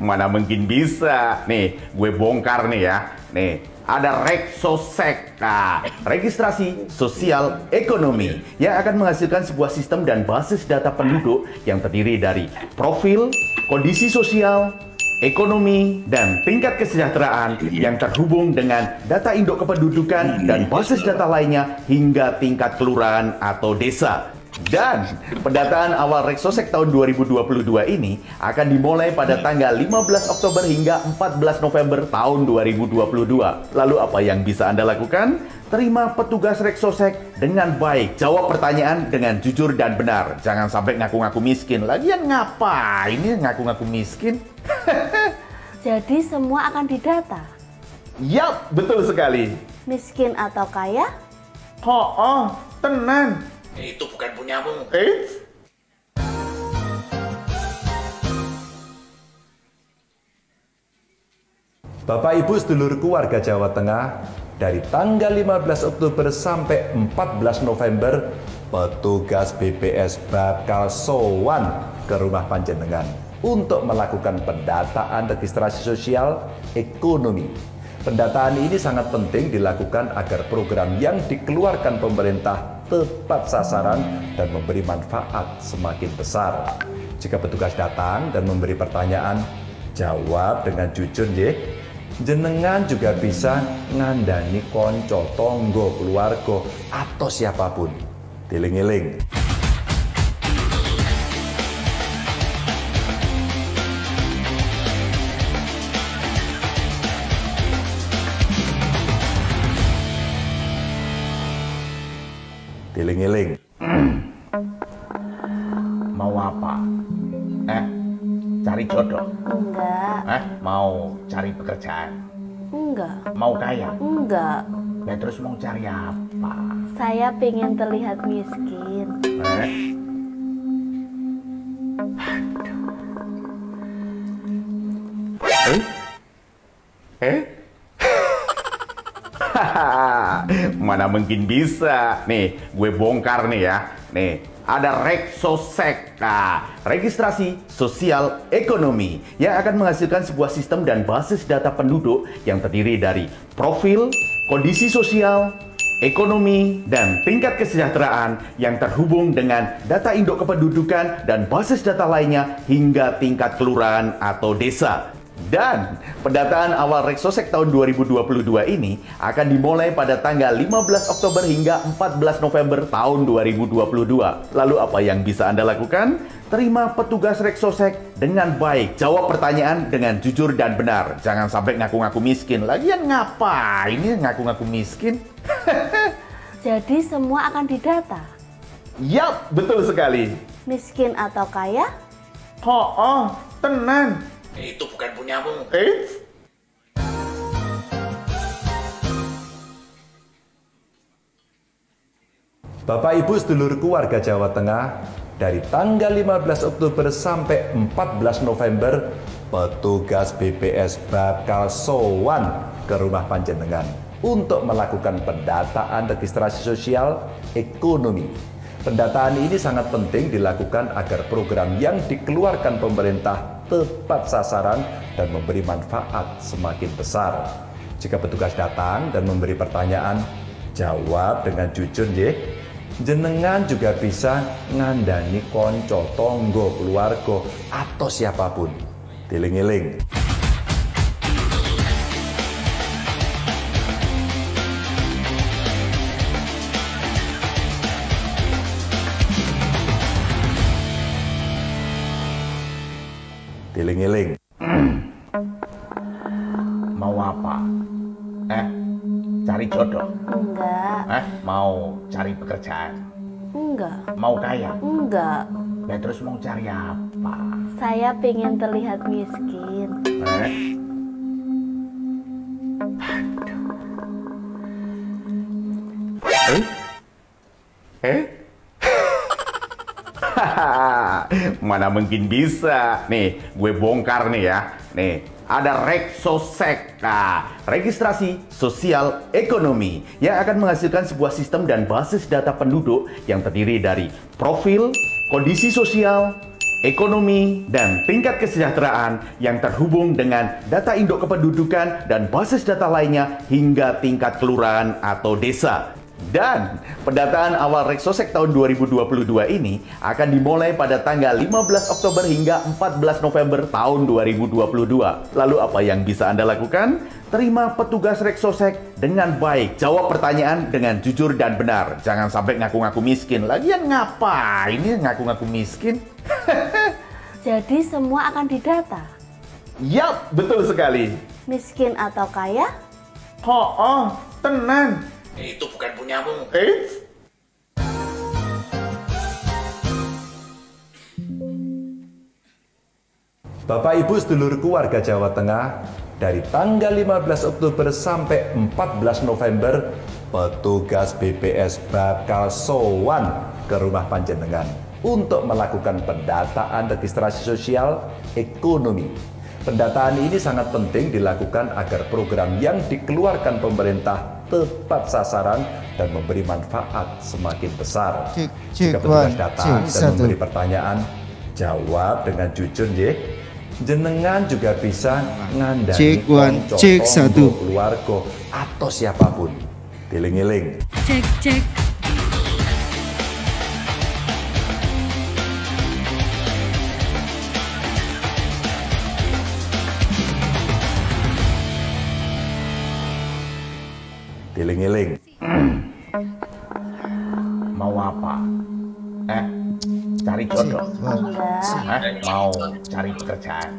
Mana mungkin bisa. Nih, gue bongkar nih ya. Nih, ada Reksosek. Nah, registrasi sosial ekonomi yang akan menghasilkan sebuah sistem dan basis data penduduk yang terdiri dari profil, kondisi sosial, ekonomi, dan tingkat kesejahteraan yang terhubung dengan data induk kependudukan dan basis data lainnya hingga tingkat kelurahan atau desa. Dan pendataan awal Reksosek tahun 2022 ini akan dimulai pada tanggal 15 Oktober hingga 14 November tahun 2022. Lalu apa yang bisa Anda lakukan? Terima petugas Reksosek dengan baik. Jawab pertanyaan dengan jujur dan benar. Jangan sampai ngaku-ngaku miskin. Lagian ngapain ini ngaku-ngaku miskin? Jadi semua akan didata? Yap, betul sekali. Miskin atau kaya? Oh, tenang. Itu bukan punyamu. Bapak Ibu sedulurku warga Jawa Tengah, dari tanggal 15 Oktober sampai 14 November, petugas BPS bakal sowan ke rumah panjenengan untuk melakukan pendataan registrasi sosial ekonomi. Pendataan ini sangat penting dilakukan agar program yang dikeluarkan pemerintah tepat sasaran dan memberi manfaat semakin besar. Jika petugas datang dan memberi pertanyaan, jawab dengan jujur nggih. Jenengan juga bisa ngandani konco, tonggo, keluarga, atau siapapun. Tiling-iling. Tiling-iling. Mau apa? Cari jodoh? Enggak. Mau cari pekerjaan? Enggak. Mau kaya? Enggak. Ya terus mau cari apa? Saya pengen terlihat miskin. Mana mungkin bisa. Nih, gue bongkar nih ya. Nih, ada Reksosek. Nah, registrasi sosial ekonomi yang akan menghasilkan sebuah sistem dan basis data penduduk yang terdiri dari profil, kondisi sosial, ekonomi, dan tingkat kesejahteraan yang terhubung dengan data induk kependudukan dan basis data lainnya hingga tingkat kelurahan atau desa. Dan pendataan awal Reksosek tahun 2022 ini akan dimulai pada tanggal 15 Oktober hingga 14 November tahun 2022. Lalu apa yang bisa Anda lakukan? Terima petugas Reksosek dengan baik. Jawab pertanyaan dengan jujur dan benar. Jangan sampai ngaku-ngaku miskin. Lagian ngapain ini ngaku-ngaku miskin? Jadi semua akan didata? Yap, betul sekali. Miskin atau kaya? Oh, tenang. Itu bukan punyamu. Bapak Ibu sedulurku warga Jawa Tengah, dari tanggal 15 Oktober sampai 14 November, petugas BPS bakal sowan ke rumah panjenengan untuk melakukan pendataan registrasi sosial ekonomi. Pendataan ini sangat penting dilakukan agar program yang dikeluarkan pemerintah tepat sasaran dan memberi manfaat semakin besar. Jika petugas datang dan memberi pertanyaan, jawab dengan jujur nggih. Jenengan juga bisa ngandani konco, tonggo, keluarga, atau siapapun. Tiling-iling. Tiling-iling. Mau apa? Cari jodoh? Enggak. Mau cari pekerjaan? Enggak. Mau kaya? Enggak. Ya terus mau cari apa? Saya pengen terlihat miskin. Mana mungkin bisa. Nih, gue bongkar nih ya. Nih, ada Reksosek. Nah, registrasi sosial ekonomi yang akan menghasilkan sebuah sistem dan basis data penduduk yang terdiri dari profil, kondisi sosial, ekonomi, dan tingkat kesejahteraan yang terhubung dengan data induk kependudukan dan basis data lainnya hingga tingkat kelurahan atau desa. Dan pendataan awal Reksosek tahun 2022 ini akan dimulai pada tanggal 15 Oktober hingga 14 November tahun 2022. Lalu apa yang bisa Anda lakukan? Terima petugas Reksosek dengan baik. Jawab pertanyaan dengan jujur dan benar. Jangan sampai ngaku-ngaku miskin. Lagian ngapain ini ngaku-ngaku miskin? Jadi semua akan didata? Yap, betul sekali. Miskin atau kaya? Oh, tenang. Itu bukan punyamu. Bapak Ibu sedulurku warga Jawa Tengah, dari tanggal 15 Oktober sampai 14 November, petugas BPS bakal sowan ke rumah panjenengan untuk melakukan pendataan registrasi sosial ekonomi. Pendataan ini sangat penting dilakukan agar program yang dikeluarkan pemerintah tepat sasaran dan memberi manfaat semakin besar. Jika petugas datang dan memberi pertanyaan, jawab dengan jujur, nggih. Jenengan juga bisa ngandani konco, tonggo, keluarga atau siapapun. Diling-iling. Cek. Diling-iling. Mau apa? Cari jodoh? Enggak. Mau cari pekerjaan?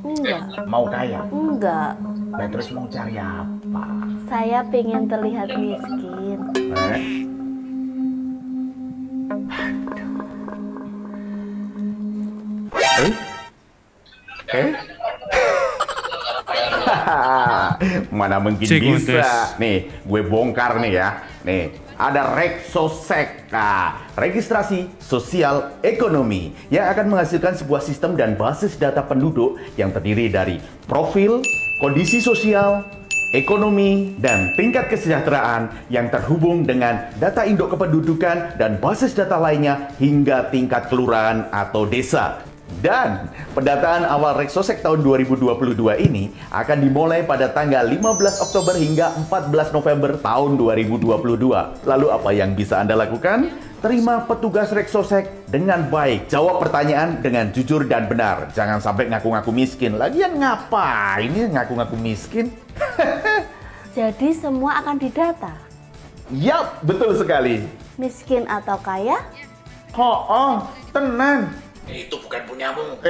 Enggak. Mau kaya? Enggak. Nah, terus mau cari apa? Saya pengen terlihat miskin. Mana mungkin bisa. Nih, gue bongkar nih ya. Nih, ada Reksosek. Registrasi Sosial Ekonomi yang akan menghasilkan sebuah sistem dan basis data penduduk yang terdiri dari profil, kondisi sosial, ekonomi, dan tingkat kesejahteraan yang terhubung dengan data induk kependudukan dan basis data lainnya hingga tingkat kelurahan atau desa. Dan pendataan awal Reksosek tahun 2022 ini akan dimulai pada tanggal 15 Oktober hingga 14 November tahun 2022. Lalu apa yang bisa Anda lakukan? Terima petugas Reksosek dengan baik. Jawab pertanyaan dengan jujur dan benar. Jangan sampai ngaku-ngaku miskin. Lagian ngapain ini ngaku-ngaku miskin? Jadi semua akan didata? Yap, betul sekali. Miskin atau kaya? Oh, tenang. Itu bukan punyamu.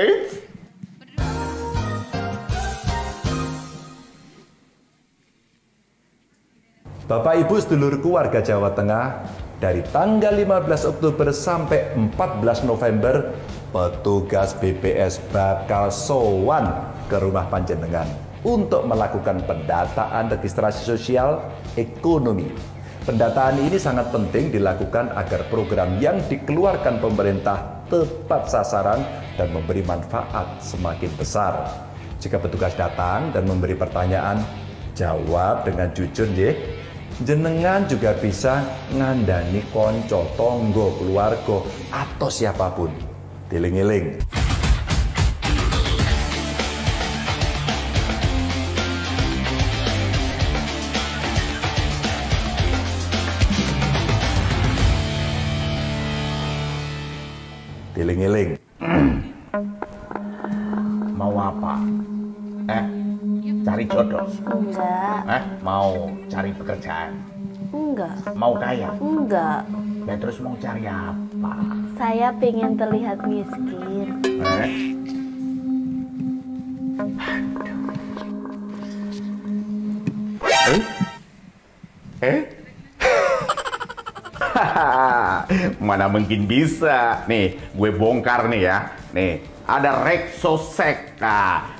Bapak Ibu sedulurku warga Jawa Tengah, dari tanggal 15 Oktober sampai 14 November, petugas BPS bakal sowan ke rumah panjenengan untuk melakukan pendataan registrasi sosial ekonomi. Pendataan ini sangat penting dilakukan agar program yang dikeluarkan pemerintah tepat sasaran dan memberi manfaat semakin besar. Jika petugas datang dan memberi pertanyaan, jawab dengan jujur, nggih. Jenengan juga bisa ngandani konco, tonggo, keluarga atau siapapun. Diling-iling. Diling-iling. Mau apa? Cari jodoh? Enggak. Mau cari pekerjaan? Enggak. Mau kaya? Enggak. Nah, terus mau cari apa? Saya pengen terlihat miskin. Mana mungkin bisa. Nih, gue bongkar nih ya. Nih, ada Reksosek.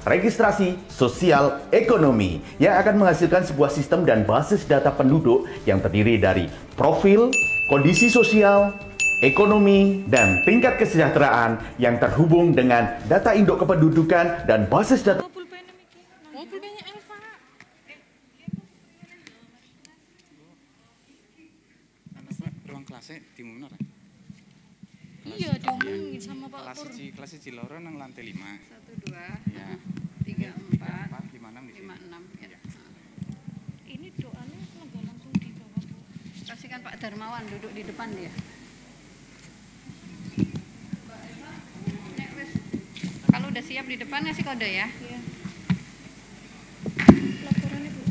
Registrasi Sosial Ekonomi yang akan menghasilkan sebuah sistem dan basis data penduduk yang terdiri dari profil, kondisi sosial, ekonomi, dan tingkat kesejahteraan yang terhubung dengan data induk kependudukan dan basis data. Pulpennya Elva. Ruang kelasnya di mana? Iya, diomongin sama Pak Kelas Pur. kelas 1 loro nang lantai 5. 1, 2, Ya. 3, 4, 5, 6 di 5, sini. 6. Ya. Ini doanya nggak langsung di bawah, Bu. Kasihkan Pak Darmawan duduk di depan dia. Kalau udah siap di depan ngasih kode ya. Iya. Laporannya, Bu.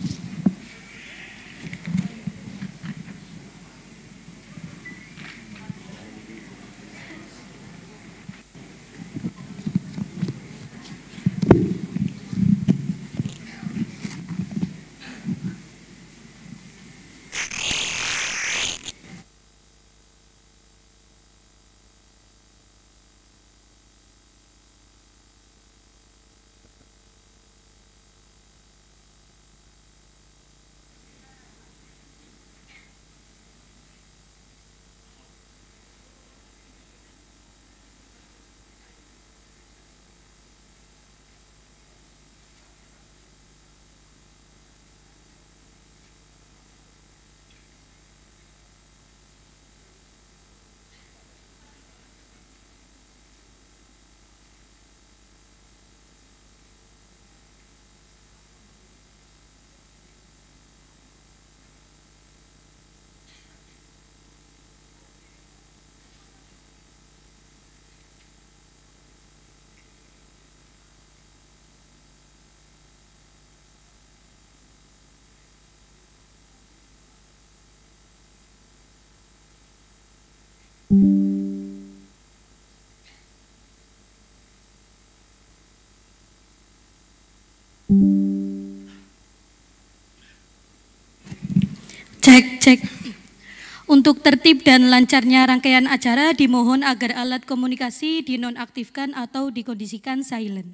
Cek. Untuk tertib dan lancarnya rangkaian acara dimohon agar alat komunikasi dinonaktifkan atau dikondisikan silent.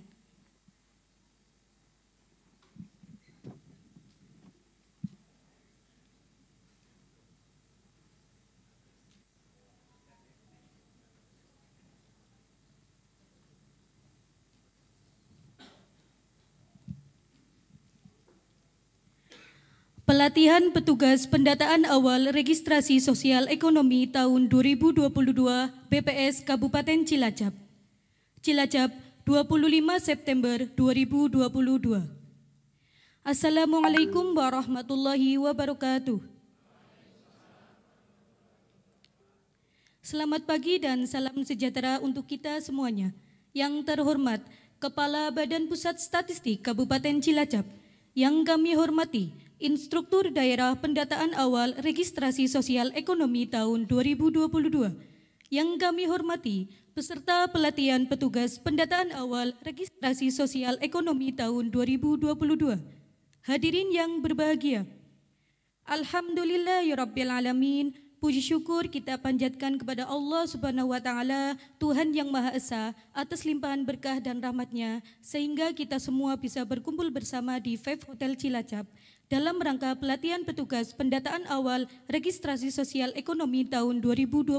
Pelatihan petugas pendataan awal registrasi sosial ekonomi tahun 2022 BPS Kabupaten Cilacap. Cilacap, 25 September 2022. Assalamualaikum warahmatullahi wabarakatuh. Selamat pagi dan salam sejahtera untuk kita semuanya. Yang terhormat, Kepala Badan Pusat Statistik Kabupaten Cilacap, yang kami hormati, Instruktur Daerah Pendataan Awal Registrasi Sosial Ekonomi tahun 2022. Yang kami hormati, peserta pelatihan petugas pendataan awal registrasi sosial ekonomi tahun 2022. Hadirin yang berbahagia. Alhamdulillahirabbil alamin. Puji syukur kita panjatkan kepada Allah Subhanahu wa taala, Tuhan yang Maha Esa, atas limpahan berkah dan rahmat-Nya sehingga kita semua bisa berkumpul bersama di Five Hotel Cilacap dalam rangka pelatihan petugas pendataan awal registrasi sosial ekonomi tahun 2022.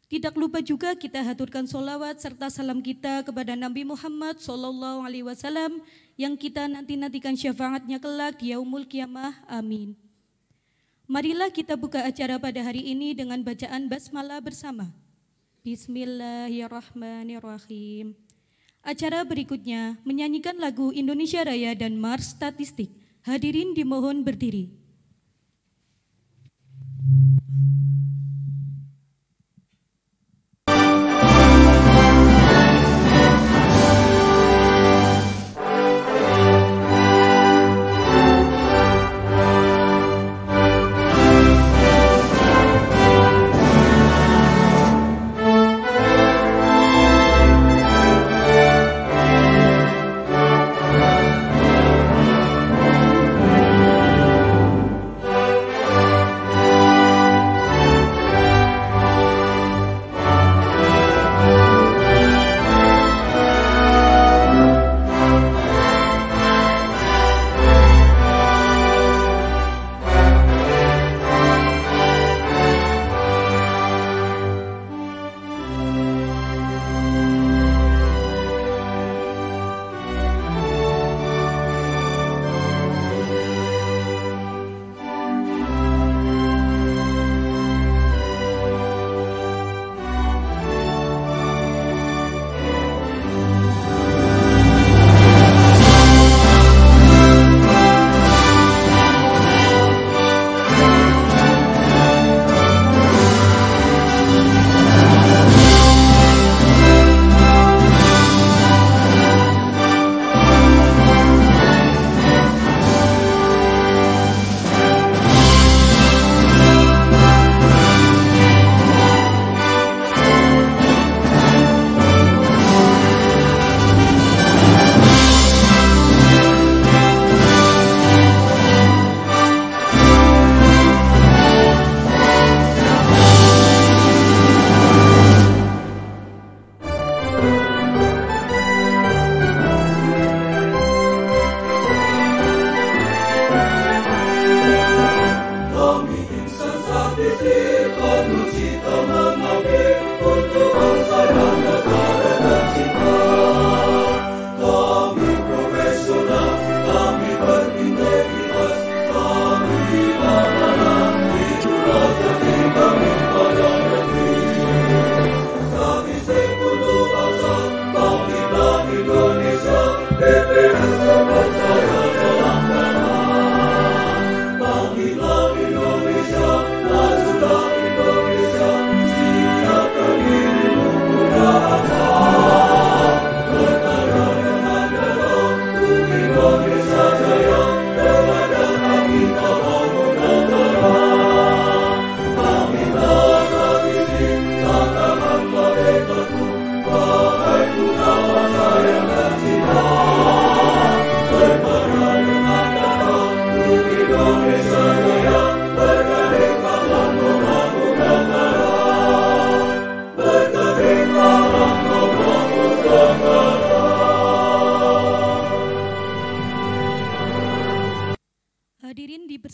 Tidak lupa juga kita haturkan sholawat serta salam kita kepada Nabi Muhammad SAW yang kita nanti-nantikan syafaatnya kelak di yaumul kiamah. Amin. Marilah kita buka acara pada hari ini dengan bacaan basmalah bersama. Bismillahirrahmanirrahim. Acara berikutnya menyanyikan lagu Indonesia Raya dan Mars Statistik. Hadirin dimohon berdiri.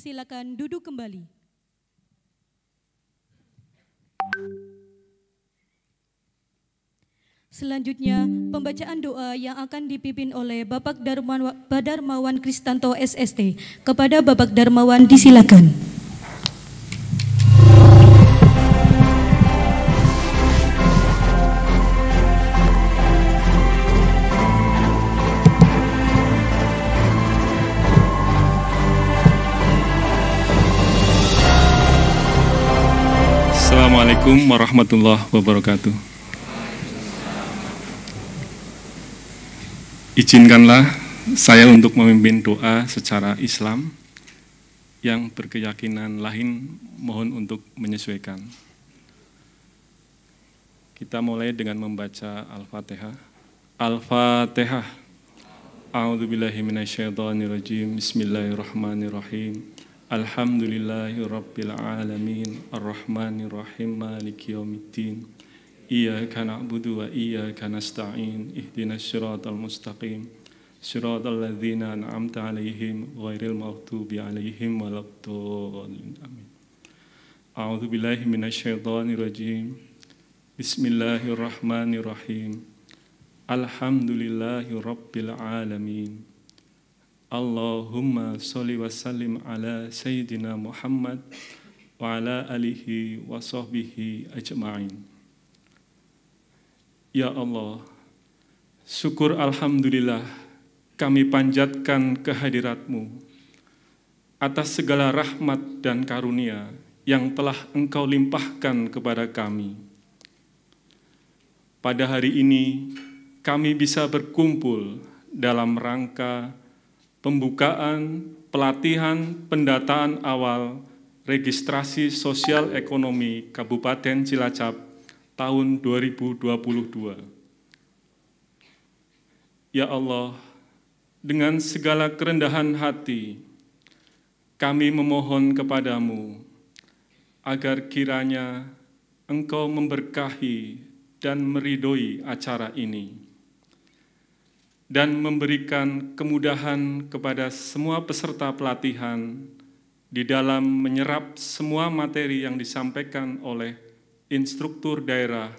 dipersilakan duduk kembali. Selanjutnya, pembacaan doa yang akan dipimpin oleh Bapak Darmawan Kristanto SST. Kepada Bapak Darmawan disilakan. Assalamualaikum warahmatullahi wabarakatuh. Izinkanlah saya untuk memimpin doa secara Islam yang berkeyakinan lain, mohon untuk menyesuaikan. Kita mulai dengan membaca Al-Fatihah. Al-Fatihah. A'udzubillahi minasyaitonirrajim. Bismillahirrahmanirrahim. Alhamdulillahirabbil alamin. Arrahmanirrahim. Maliki yaumiddin. Iyyaka na'budu wa iyyaka nasta'in. Ihdinas siratal mustaqim. Siratal ladzina an'amta 'alaihim ghairil maghdubi 'alaihim waladdallin. Amin. A'udzu billahi minasyaitonir rajim. Bismillahirrahmanirrahim. Alhamdulillahirabbil alamin. Allahumma sholli wa sallim ala sayyidina Muhammad wa ala alihi wa sahbihi ajma'in. Ya Allah, syukur alhamdulillah kami panjatkan kehadirat-Mu atas segala rahmat dan karunia yang telah Engkau limpahkan kepada kami. Pada hari ini kami bisa berkumpul dalam rangka pembukaan pelatihan pendataan awal registrasi sosial ekonomi Kabupaten Cilacap tahun 2022. Ya Allah, dengan segala kerendahan hati, kami memohon kepadamu agar kiranya Engkau memberkahi dan meridhoi acara ini dan memberikan kemudahan kepada semua peserta pelatihan di dalam menyerap semua materi yang disampaikan oleh instruktur daerah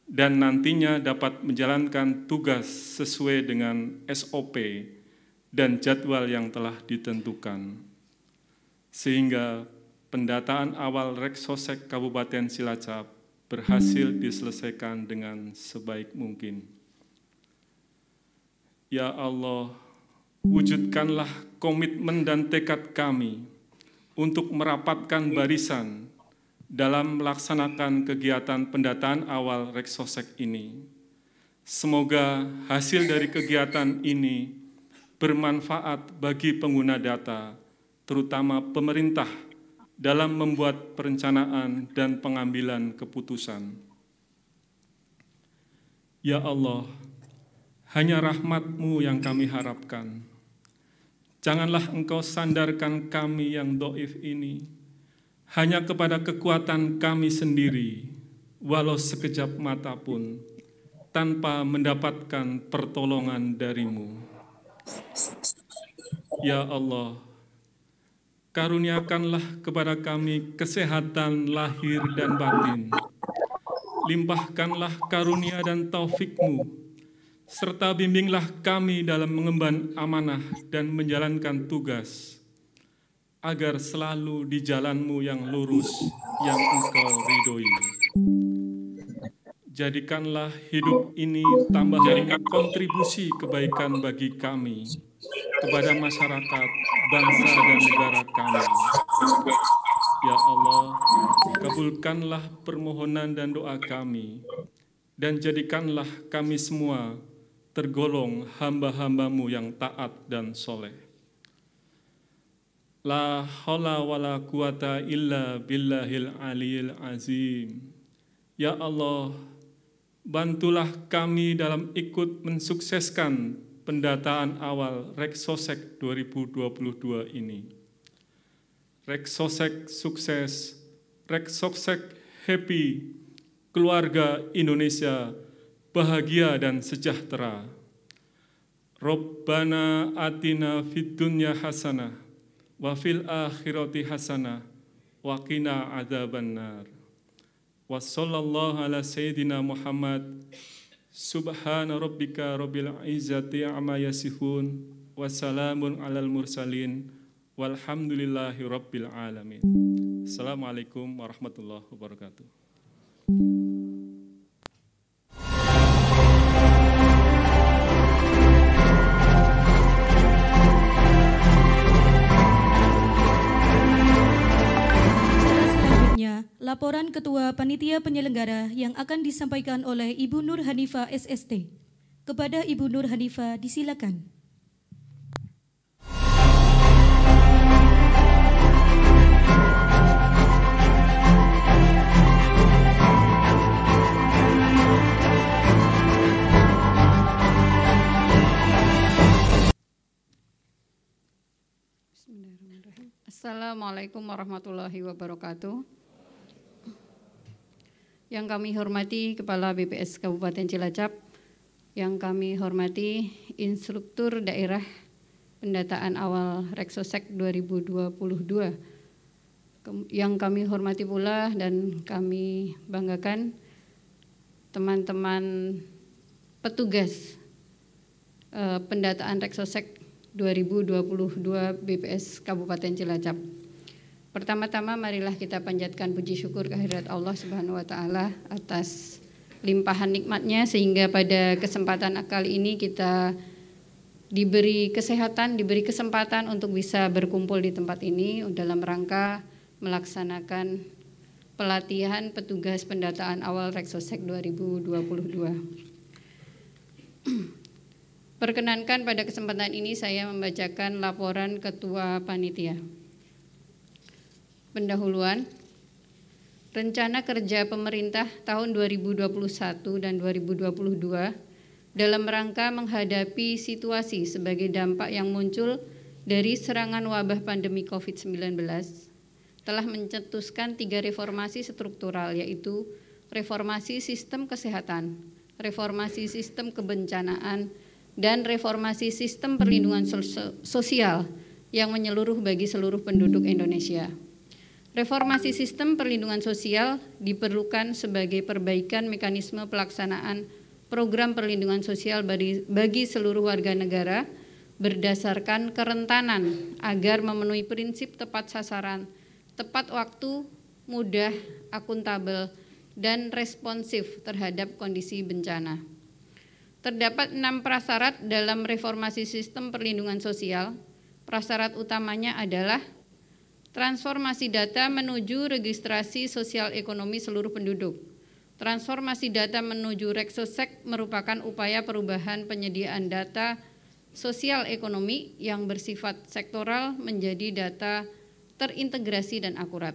dan nantinya dapat menjalankan tugas sesuai dengan SOP dan jadwal yang telah ditentukan, sehingga pendataan awal Reksosek Kabupaten Cilacap berhasil diselesaikan dengan sebaik mungkin. Ya Allah, wujudkanlah komitmen dan tekad kami untuk merapatkan barisan dalam melaksanakan kegiatan pendataan awal Reksosek ini. Semoga hasil dari kegiatan ini bermanfaat bagi pengguna data, terutama pemerintah, dalam membuat perencanaan dan pengambilan keputusan. Ya Allah, hanya rahmat-Mu yang kami harapkan. Janganlah Engkau sandarkan kami yang dhaif ini hanya kepada kekuatan kami sendiri, walau sekejap mata pun, tanpa mendapatkan pertolongan dari-Mu. Ya Allah, karuniakanlah kepada kami kesehatan lahir dan batin. Limpahkanlah karunia dan taufik-Mu, serta bimbinglah kami dalam mengemban amanah dan menjalankan tugas, agar selalu di jalan-Mu yang lurus, yang Engkau ridhoi. Jadikanlah hidup ini tambahan kontribusi kebaikan bagi kami, kepada masyarakat, bangsa dan negara kami. Ya Allah, kabulkanlah permohonan dan doa kami, dan jadikanlah kami semua tergolong hamba-hamba-Mu yang taat dan soleh. La haula wa la quwata illa billahil aliyil azim. Ya Allah, bantulah kami dalam ikut mensukseskan pendataan awal Reksosek 2022 ini. Reksosek sukses, Reksosek happy, keluarga Indonesia bahagia dan sejahtera. Rabbana atina fid dunya hasanah wa fil akhirati hasanah wa qina adzabannar. Wa sallallahu ala sayyidina Muhammad. Subhana rabbika rabbil izzati amma yasifun wa salamun alal mursalin walhamdulillahi rabbil alamin. Assalamualaikum warahmatullahi wabarakatuh. Laporan Ketua Panitia Penyelenggara yang akan disampaikan oleh Ibu Nur Hanifah SST. Kepada Ibu Nur Hanifah disilakan. Bismillahirrahmanirrahim. Assalamualaikum warahmatullahi wabarakatuh. Yang kami hormati Kepala BPS Kabupaten Cilacap, yang kami hormati Instruktur Daerah Pendataan Awal Reksosek 2022, yang kami hormati pula dan kami banggakan teman-teman petugas pendataan Reksosek 2022 BPS Kabupaten Cilacap. Pertama-tama marilah kita panjatkan puji syukur kehadirat Allah Subhanahu wa taala atas limpahan nikmatnya sehingga pada kesempatan kali ini kita diberi kesehatan, diberi kesempatan untuk bisa berkumpul di tempat ini dalam rangka melaksanakan pelatihan petugas pendataan awal Reksosek 2022. Perkenankan pada kesempatan ini saya membacakan laporan Ketua Panitia. Pendahuluan, rencana kerja pemerintah tahun 2021 dan 2022 dalam rangka menghadapi situasi sebagai dampak yang muncul dari serangan wabah pandemi COVID-19 telah mencetuskan 3 reformasi struktural, yaitu reformasi sistem kesehatan, reformasi sistem kebencanaan, dan reformasi sistem perlindungan sosial yang menyeluruh bagi seluruh penduduk Indonesia. Reformasi sistem perlindungan sosial diperlukan sebagai perbaikan mekanisme pelaksanaan program perlindungan sosial bagi seluruh warga negara berdasarkan kerentanan agar memenuhi prinsip tepat sasaran, tepat waktu, mudah, akuntabel, dan responsif terhadap kondisi bencana. Terdapat 6 prasyarat dalam reformasi sistem perlindungan sosial. Prasyarat utamanya adalah transformasi data menuju registrasi sosial ekonomi seluruh penduduk. Transformasi data menuju Reksosek merupakan upaya perubahan penyediaan data sosial ekonomi yang bersifat sektoral menjadi data terintegrasi dan akurat.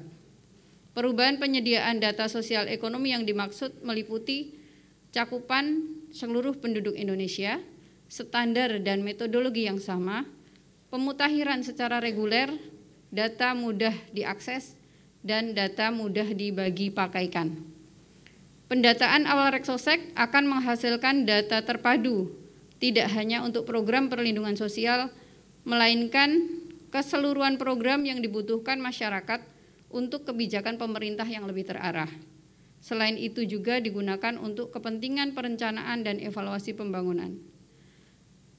Perubahan penyediaan data sosial ekonomi yang dimaksud meliputi cakupan seluruh penduduk Indonesia, standar dan metodologi yang sama, pemutakhiran secara reguler, data mudah diakses, dan data mudah dibagi pakaikan. Pendataan awal Reksosek akan menghasilkan data terpadu, tidak hanya untuk program perlindungan sosial, melainkan keseluruhan program yang dibutuhkan masyarakat untuk kebijakan pemerintah yang lebih terarah. Selain itu juga digunakan untuk kepentingan perencanaan dan evaluasi pembangunan.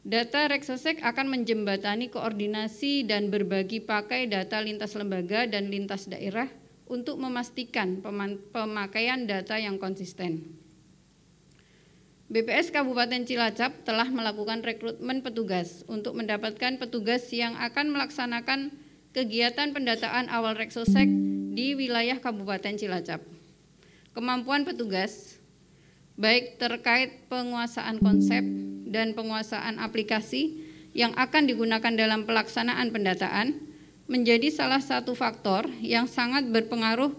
Data Reksosek akan menjembatani koordinasi dan berbagi pakai data lintas lembaga dan lintas daerah untuk memastikan pemakaian data yang konsisten. BPS Kabupaten Cilacap telah melakukan rekrutmen petugas untuk mendapatkan petugas yang akan melaksanakan kegiatan pendataan awal Reksosek di wilayah Kabupaten Cilacap. Kemampuan petugas, baik terkait penguasaan konsep dan penguasaan aplikasi yang akan digunakan dalam pelaksanaan pendataan, menjadi salah satu faktor yang sangat berpengaruh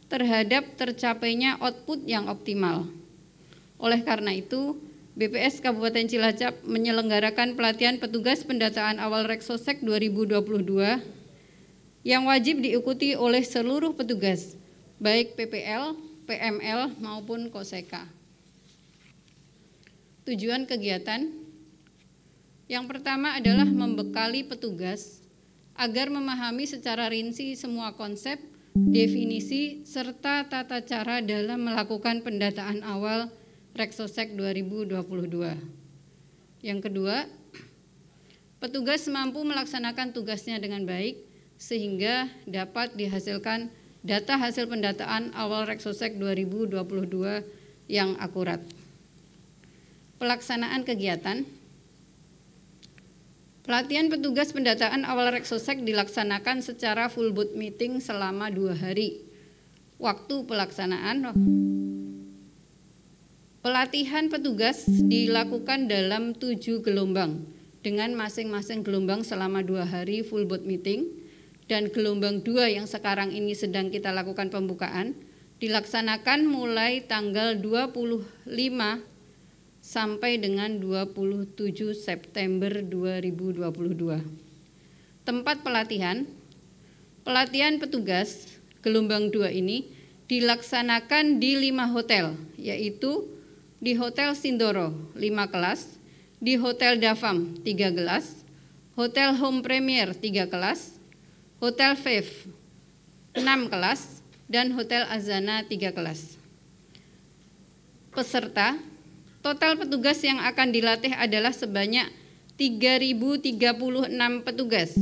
terhadap tercapainya output yang optimal. Oleh karena itu, BPS Kabupaten Cilacap menyelenggarakan pelatihan petugas pendataan awal Reksosek 2022 yang wajib diikuti oleh seluruh petugas, baik PPL, PML maupun Koseka. Tujuan kegiatan yang pertama adalah membekali petugas agar memahami secara rinci semua konsep, definisi, serta tata cara dalam melakukan pendataan awal Reksosek 2022. Yang kedua, petugas mampu melaksanakan tugasnya dengan baik sehingga dapat dihasilkan data hasil pendataan awal Reksosek 2022 yang akurat. Pelaksanaan kegiatan. Pelatihan petugas pendataan awal Reksosek dilaksanakan secara full board meeting selama 2 hari. Waktu pelaksanaan. Pelatihan petugas dilakukan dalam 7 gelombang dengan masing-masing gelombang selama 2 hari full board meeting, dan gelombang 2 yang sekarang ini sedang kita lakukan pembukaan dilaksanakan mulai tanggal 25 sampai dengan 27 September 2022. Tempat pelatihan. Pelatihan petugas gelombang 2 ini dilaksanakan di 5 hotel, yaitu di Hotel Sindoro 5 kelas, di Hotel Davam 3 kelas, Hotel Home Premier 3 kelas, Hotel Fave 6 kelas, dan Hotel Azana 3 kelas. Peserta, total petugas yang akan dilatih adalah sebanyak 3.036 petugas,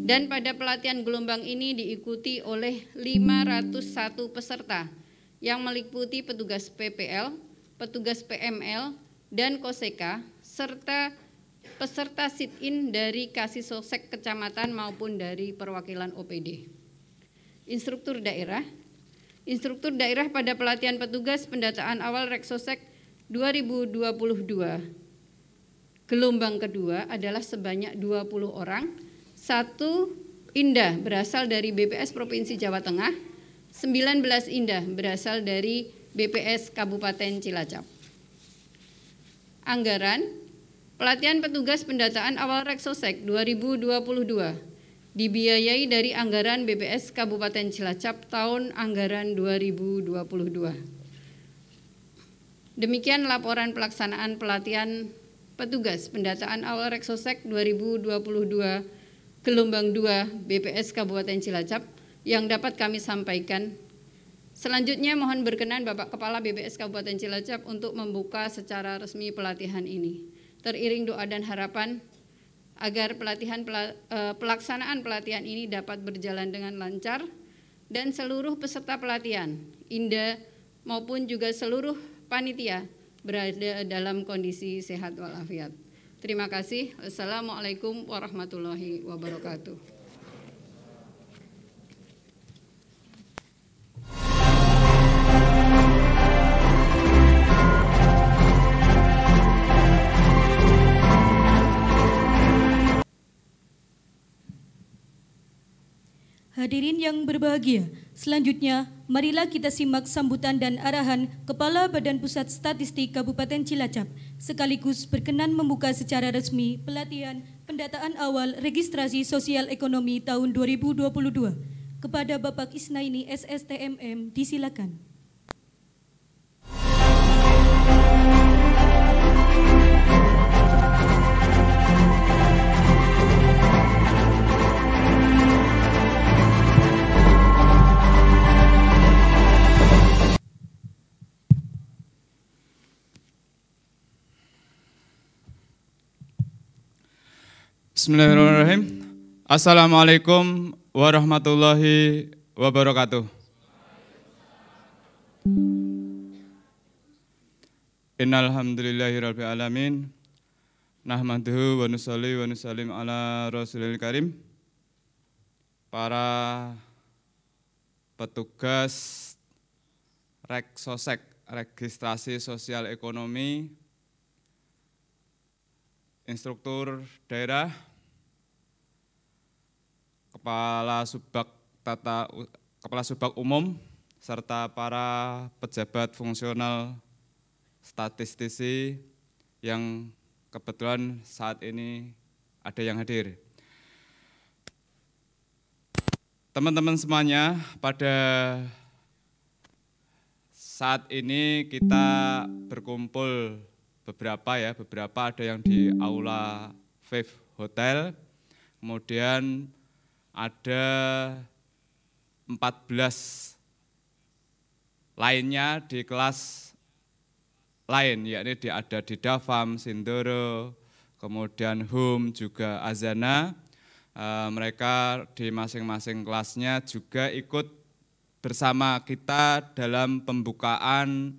dan pada pelatihan gelombang ini diikuti oleh 501 peserta yang meliputi petugas PPL, petugas PML, dan Koseka, serta peserta sit-in dari Kasisosek Kecamatan maupun dari perwakilan OPD. Instruktur daerah. Instruktur daerah pada pelatihan petugas pendataan awal Reksosek 2022 gelombang kedua adalah sebanyak 20 orang. 1 Indah berasal dari BPS Provinsi Jawa Tengah, 19 Indah berasal dari BPS Kabupaten Cilacap. Anggaran. Pelatihan petugas pendataan awal Reksosek 2022 dibiayai dari anggaran BPS Kabupaten Cilacap tahun anggaran 2022. Demikian laporan pelaksanaan pelatihan petugas pendataan awal Reksosek 2022 gelombang 2 BPS Kabupaten Cilacap yang dapat kami sampaikan. Selanjutnya mohon berkenan Bapak Kepala BPS Kabupaten Cilacap untuk membuka secara resmi pelatihan ini. Teriring doa dan harapan agar pelaksanaan pelatihan ini dapat berjalan dengan lancar dan seluruh peserta pelatihan, Indah maupun juga seluruh panitia berada dalam kondisi sehat walafiat. Terima kasih. Wassalamualaikum warahmatullahi wabarakatuh. Hadirin yang berbahagia, selanjutnya marilah kita simak sambutan dan arahan Kepala Badan Pusat Statistik Kabupaten Cilacap sekaligus berkenan membuka secara resmi pelatihan pendataan awal registrasi sosial ekonomi tahun 2022. Kepada Bapak Isnaini SSTMM disilakan. Bismillahirrahmanirrahim. Assalamualaikum warahmatullahi wabarakatuh. Innalhamdulillahirabbil alamin. Nahmaduhu wa nusalli wa nusallim ala Rasulil Karim. Para petugas Reksosek, registrasi sosial ekonomi, instruktur daerah, Kepala Subbak Umum, serta para pejabat fungsional statistisi yang kebetulan saat ini ada yang hadir. Teman-teman semuanya, pada saat ini kita berkumpul beberapa ada yang di Aula Fave Hotel, kemudian ada 14 lainnya di kelas lain, yakni ada di Dafam, Sindoro, kemudian HUM, juga Azana. Mereka di masing-masing kelasnya juga ikut bersama kita dalam pembukaan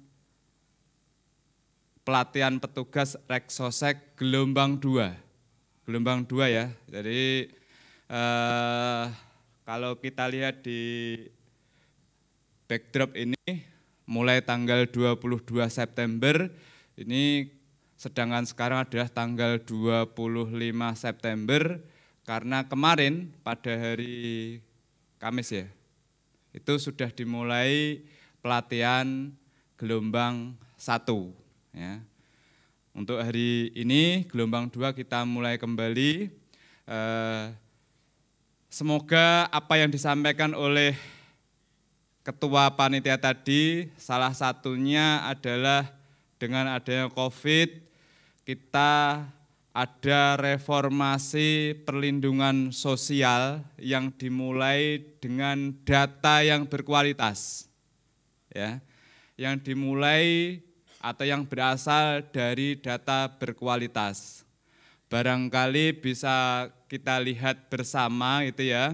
pelatihan petugas Reksosek gelombang 2. Gelombang 2 ya, jadi kalau kita lihat di backdrop ini, mulai tanggal 22 September, ini sedangkan sekarang adalah tanggal 25 September, karena kemarin pada hari Kamis ya, itu sudah dimulai pelatihan gelombang 1. Ya. Untuk hari ini, gelombang 2 kita mulai kembali. Semoga apa yang disampaikan oleh Ketua Panitia tadi, salah satunya adalah dengan adanya COVID, kita ada reformasi perlindungan sosial yang dimulai dengan data yang berkualitas. Ya, yang dimulai atau yang berasal dari data berkualitas. Barangkali bisa kita lihat bersama itu ya,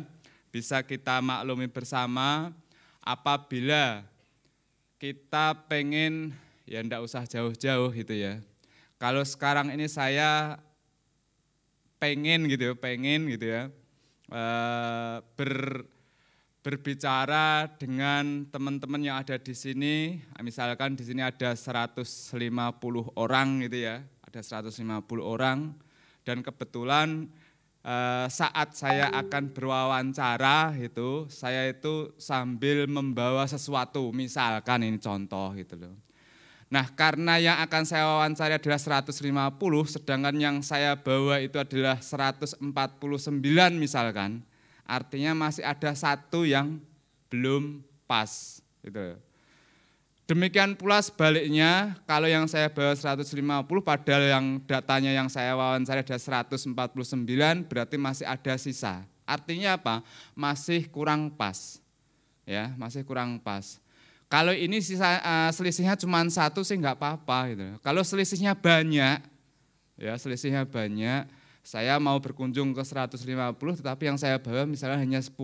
bisa kita maklumi bersama apabila kita pengen, ya enggak usah jauh-jauh gitu ya. Kalau sekarang ini saya pengen gitu ya, berbicara dengan teman-teman yang ada di sini, misalkan di sini ada 150 orang gitu ya, ada 150 orang, dan kebetulan saat saya akan berwawancara itu, saya itu sambil membawa sesuatu, misalkan ini contoh gitu loh. Nah, karena yang akan saya wawancara adalah 150, sedangkan yang saya bawa itu adalah 149 misalkan, artinya masih ada satu yang belum pas gitu. Demikian pula sebaliknya, kalau yang saya bawa 150 padahal yang datanya yang saya wawancara ada 149, berarti masih ada sisa. Artinya apa? Masih kurang pas. Ya, masih kurang pas. Kalau ini selisihnya cuma satu sih enggak apa-apa gitu. Kalau selisihnya banyak, ya selisihnya banyak, saya mau berkunjung ke 150 tetapi yang saya bawa misalnya hanya 10.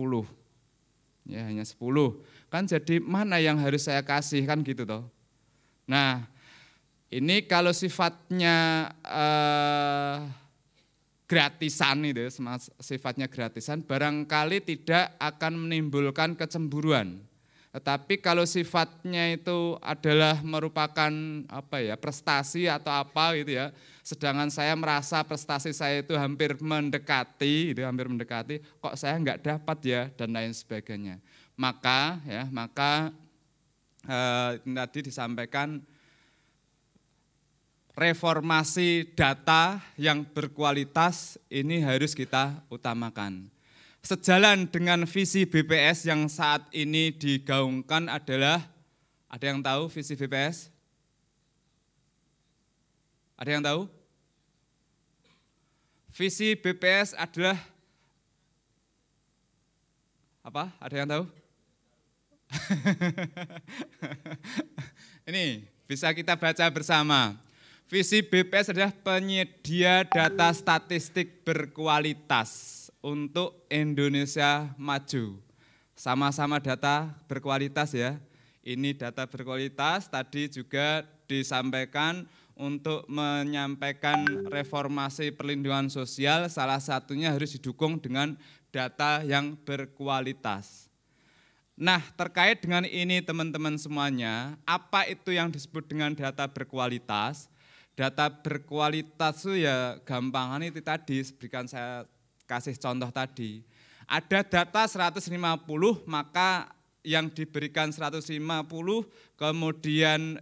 Ya, hanya 10. Kan jadi mana yang harus saya kasih kan gitu toh. Nah, ini kalau sifatnya gratisan itu, sifatnya gratisan, barangkali tidak akan menimbulkan kecemburuan. Tetapi kalau sifatnya itu adalah merupakan prestasi atau apa gitu ya, sedangkan saya merasa prestasi saya itu hampir mendekati, kok saya enggak dapat ya dan lain sebagainya. Maka tadi disampaikan reformasi data yang berkualitas ini harus kita utamakan. Sejalan dengan visi BPS yang saat ini digaungkan adalah, ada yang tahu visi BPS? Ada yang tahu? Visi BPS adalah apa? Ada yang tahu? Ini bisa kita baca bersama. Visi BPS adalah penyedia data statistik berkualitas untuk Indonesia maju. Sama-sama data berkualitas ya. Ini data berkualitas, tadi juga disampaikan untuk menyampaikan reformasi perlindungan sosial, salah satunya harus didukung dengan data yang berkualitas. Nah, terkait dengan ini teman-teman semuanya, apa itu yang disebut dengan data berkualitas? Data berkualitas itu ya gampangan itu tadi, berikan saya kasih contoh tadi. Ada data 150, maka yang diberikan 150, kemudian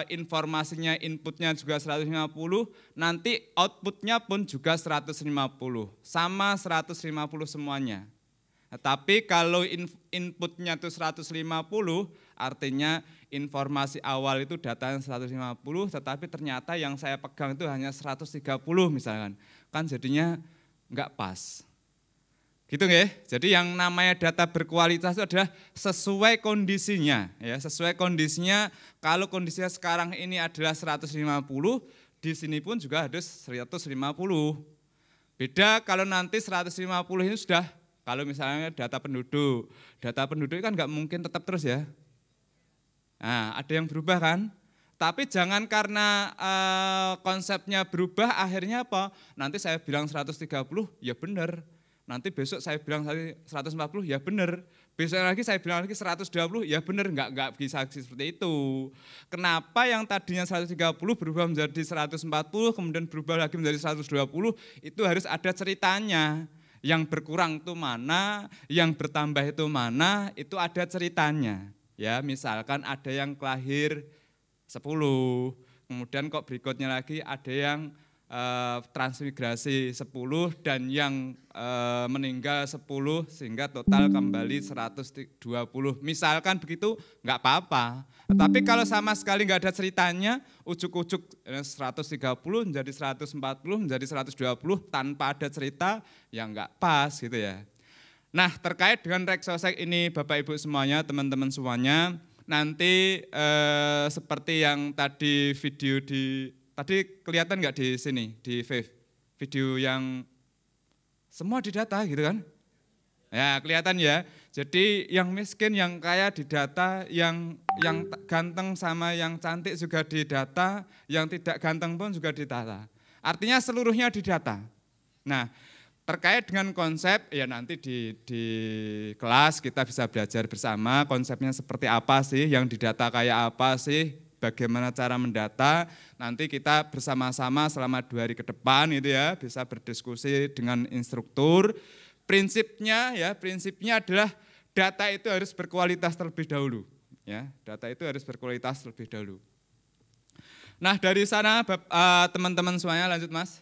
informasinya, inputnya juga 150, nanti outputnya pun juga 150, sama 150 semuanya. Tapi kalau inputnya itu 150, artinya informasi awal itu datanya 150, tetapi ternyata yang saya pegang itu hanya 130 misalkan. Kan jadinya enggak pas. Gitu nggih. Jadi yang namanya data berkualitas itu adalah sesuai kondisinya, ya, sesuai kondisinya. Kalau kondisinya sekarang ini adalah 150, di sini pun juga harus 150. Beda kalau nanti 150 ini sudah, kalau misalnya data penduduk kan nggak mungkin tetap terus ya. Nah, ada yang berubah kan? Tapi jangan karena konsepnya berubah akhirnya apa? Nanti saya bilang 130 ya benar. Nanti besok saya bilang 140 ya benar. Besok lagi saya bilang lagi 120 ya benar, enggak bisa seperti itu. Kenapa yang tadinya 130 berubah menjadi 140 kemudian berubah lagi menjadi 120? Itu harus ada ceritanya. Yang berkurang itu mana, yang bertambah itu mana, itu ada ceritanya. Ya, misalkan ada yang kelahir 10, kemudian kok berikutnya lagi ada yang transmigrasi 10 dan yang meninggal 10 sehingga total kembali 120. Misalkan begitu enggak apa-apa. Tapi kalau sama sekali enggak ada ceritanya, ujuk-ujuk 130 menjadi 140 menjadi 120 tanpa ada cerita, ya enggak pas gitu ya. Nah, terkait dengan Reksosek ini Bapak Ibu semuanya, teman-teman semuanya, nanti seperti yang tadi video tadi kelihatan nggak di sini, di video yang semua didata gitu kan? Ya kelihatan ya, jadi yang miskin, yang kaya didata, yang ganteng sama yang cantik juga didata, yang tidak ganteng pun juga didata. Artinya seluruhnya didata. Nah, terkait dengan konsep, ya nanti di kelas kita bisa belajar bersama konsepnya seperti apa sih, yang didata kayak apa sih, bagaimana cara mendata, nanti kita bersama-sama selama 2 hari ke depan itu ya, bisa berdiskusi dengan instruktur. Prinsipnya adalah data itu harus berkualitas terlebih dahulu. Ya, data itu harus berkualitas terlebih dahulu. Nah dari sana teman-teman semuanya, lanjut Mas.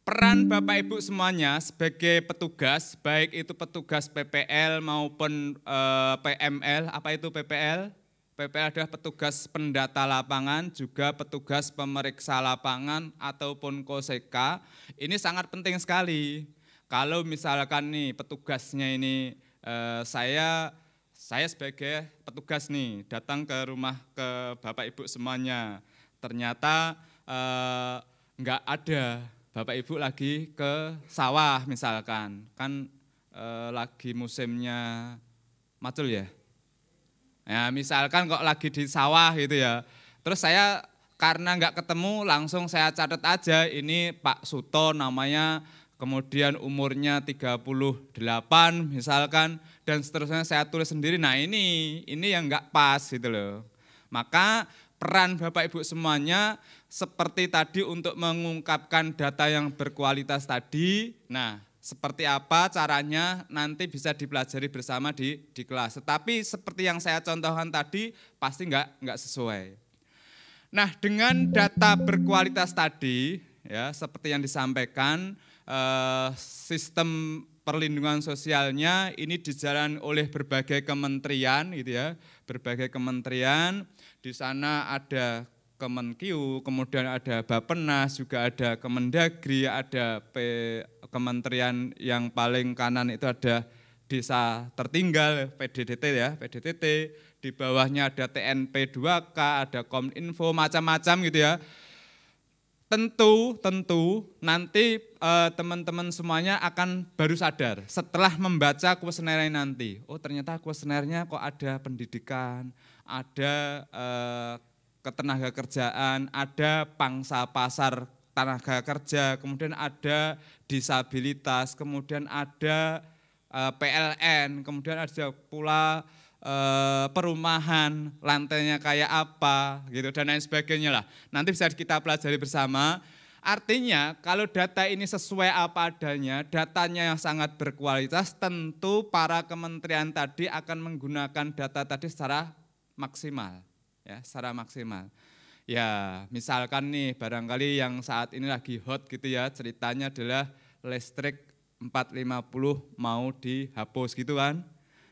Peran Bapak Ibu semuanya sebagai petugas, baik itu petugas PPL maupun PML. Apa itu PPL? PPL adalah petugas pendata lapangan, juga petugas pemeriksa lapangan ataupun KOSEKA. Ini sangat penting sekali. Kalau misalkan nih petugasnya ini saya sebagai petugas nih datang ke rumah ke Bapak Ibu semuanya, ternyata enggak ada. Bapak Ibu lagi ke sawah misalkan, kan lagi musimnya macul ya. Ya misalkan kok lagi di sawah gitu ya. Terus saya karena nggak ketemu langsung saya catat aja, ini Pak Suto namanya, kemudian umurnya 38 misalkan, dan seterusnya saya tulis sendiri. Nah ini yang nggak pas gitu loh. Maka peran Bapak Ibu semuanya seperti tadi untuk mengungkapkan data yang berkualitas tadi. Nah, seperti apa caranya nanti bisa dipelajari bersama di kelas. Tetapi seperti yang saya contohkan tadi pasti enggak sesuai. Nah, dengan data berkualitas tadi ya seperti yang disampaikan, sistem perlindungan sosialnya ini dijalankan oleh berbagai kementerian gitu ya. Berbagai kementerian, di sana ada Kemenkeu, kemudian ada Bappenas, juga ada Kemendagri, ada kementerian yang paling kanan itu ada Desa Tertinggal, PDDT ya, PDTT, di bawahnya ada TNP 2K, ada Kominfo, macam-macam gitu ya. Tentu nanti teman-teman semuanya akan baru sadar setelah membaca kuesioner nanti. Oh ternyata kuesionernya kok ada pendidikan, ada ketenaga kerjaan, ada pangsa pasar tenaga kerja, kemudian ada disabilitas, kemudian ada PLN, kemudian ada pula perumahan, lantainya kayak apa, gitu dan lain sebagainya lah. Nanti bisa kita pelajari bersama. Artinya kalau data ini sesuai apa adanya, datanya yang sangat berkualitas, tentu para kementerian tadi akan menggunakan data tadi secara maksimal. Ya, secara maksimal. Ya, misalkan nih barangkali yang saat ini lagi hot gitu ya, ceritanya adalah listrik 450 mau dihapus gitu kan.